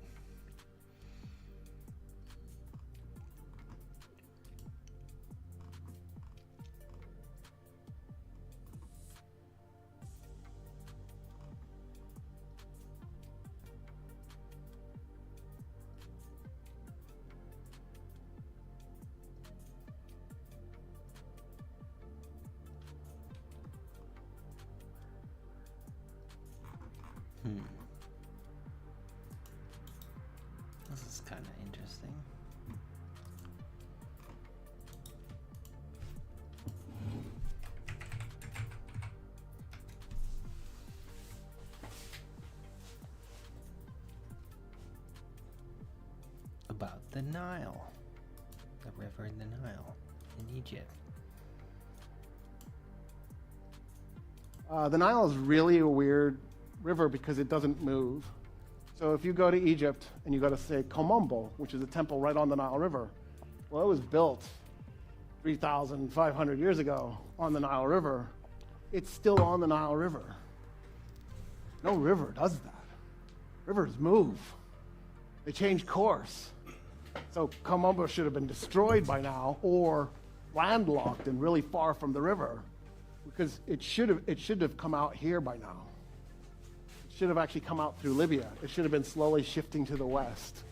This is kind of interesting. About the Nile, the river in the Nile in Egypt. The Nile is really a weird river because it doesn't move. So if you go to Egypt and you go to, say, Komombo, which is a temple right on the Nile River, well, it was built 3,500 years ago on the Nile River. It's still on the Nile River. No river does that. Rivers move. They change course. So Komombo should have been destroyed by now or landlocked and really far from the river because it should have come out here by now. Should have actually come out through Libya. It should have been slowly shifting to the west.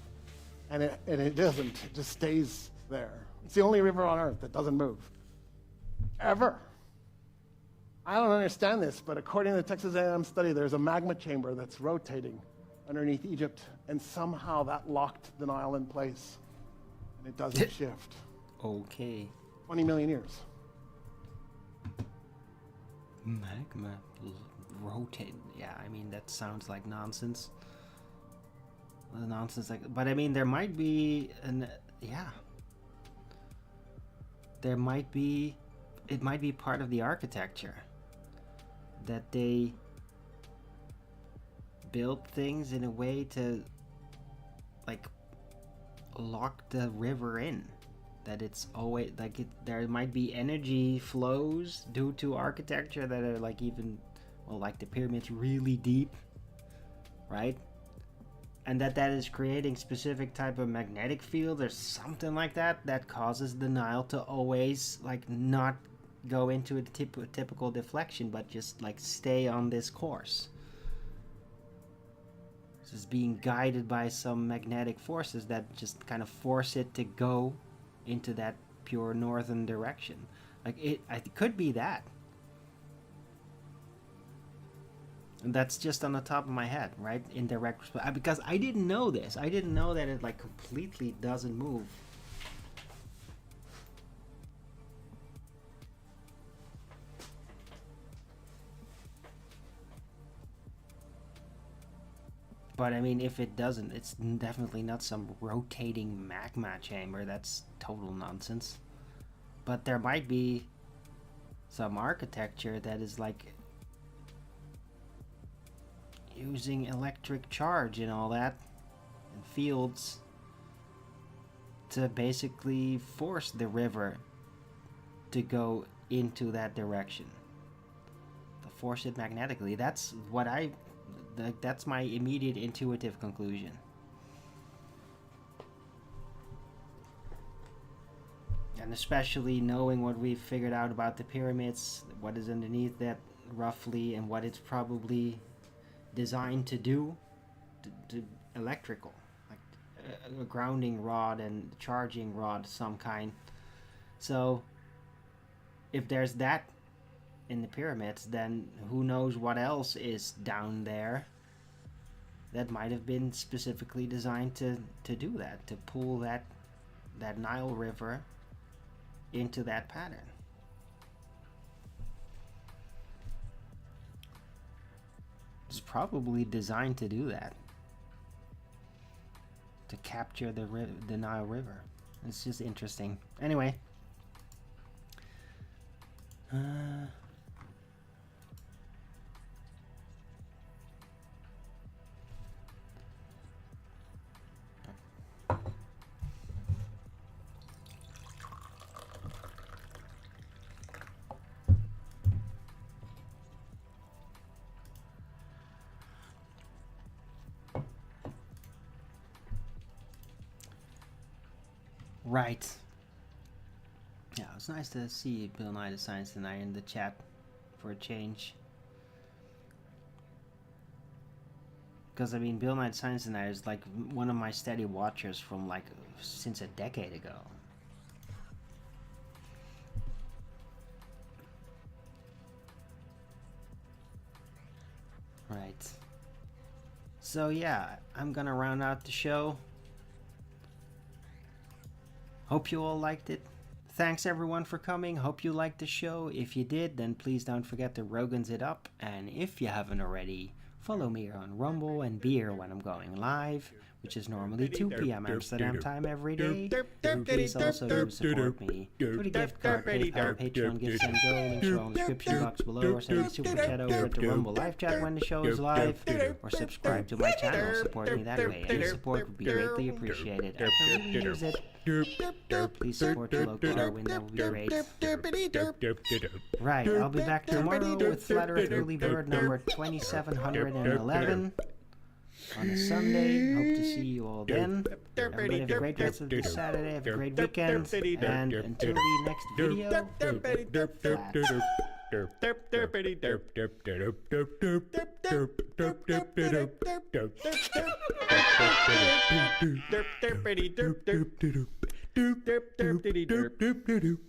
And it doesn't. It just stays there. It's the only river on earth that doesn't move. Ever. I don't understand this, but according to the Texas A&M study, there's a magma chamber that's rotating underneath Egypt, and somehow that locked the Nile in place. And it doesn't shift. Okay. 20 million years. Magma rotate. Yeah, I mean that sounds like nonsense. Nonsense, like, but I mean there might be there might be. It might be part of the architecture that they build things in a way to like lock the river in. That it's always like there might be energy flows due to architecture that are like even, well, like the pyramids really deep, right? And that is creating specific type of magnetic field or something like that causes the Nile to always like not go into a typical deflection, but just like stay on this course. It's being guided by some magnetic forces that just kind of force it to go into that pure northern direction. Like it could be that. And that's just on the top of my head, right? Indirect, because I didn't know this. I didn't know that it like completely doesn't move. But I mean, if it doesn't, it's definitely not some rotating magma chamber. That's total nonsense. But there might be some architecture that is like using electric charge and all that, and fields to basically force the river to go into that direction. To force it magnetically. That's what that's my immediate intuitive conclusion. And especially knowing what we've figured out about the pyramids, what is underneath that roughly, and what it's probably designed to do, to electrical, like a grounding rod and charging rod, some kind. So if there's that in the pyramids, then who knows what else is down there that might have been specifically designed to do that, to pull that Nile River into that pattern. It's probably designed to do that, to capture the Nile River. It's just interesting. Anyway, right. Yeah, it's nice to see Bill Nye the Science Denier in the chat for a change. Because, I mean, Bill Nye the Science Denier is like one of my steady watchers from like since a decade ago. Right. So yeah, I'm gonna round out the show. Hope you all liked it. Thanks everyone for coming. Hope you liked the show. If you did, then please don't forget to Rogan's it up. And if you haven't already, follow me on Rumble and Beer when I'm going live, which is normally 2 p.m. Amsterdam time every day. And please also do support me through the gift card, PayPal, Patreon, Gifts and Go. Links are on the description box below, or send me super chat over at the Rumble live chat when the show is live, or subscribe to my channel. Support me that way. Any support would be greatly appreciated. I can really use it. Please support your local Arwin, that would be great. Right, I'll be back tomorrow with Flat Earth Early Bird number 2711 on a Sunday. Hope to see you all then. Everybody have a great rest of this Saturday. Have a great weekend. And until the next video, flat.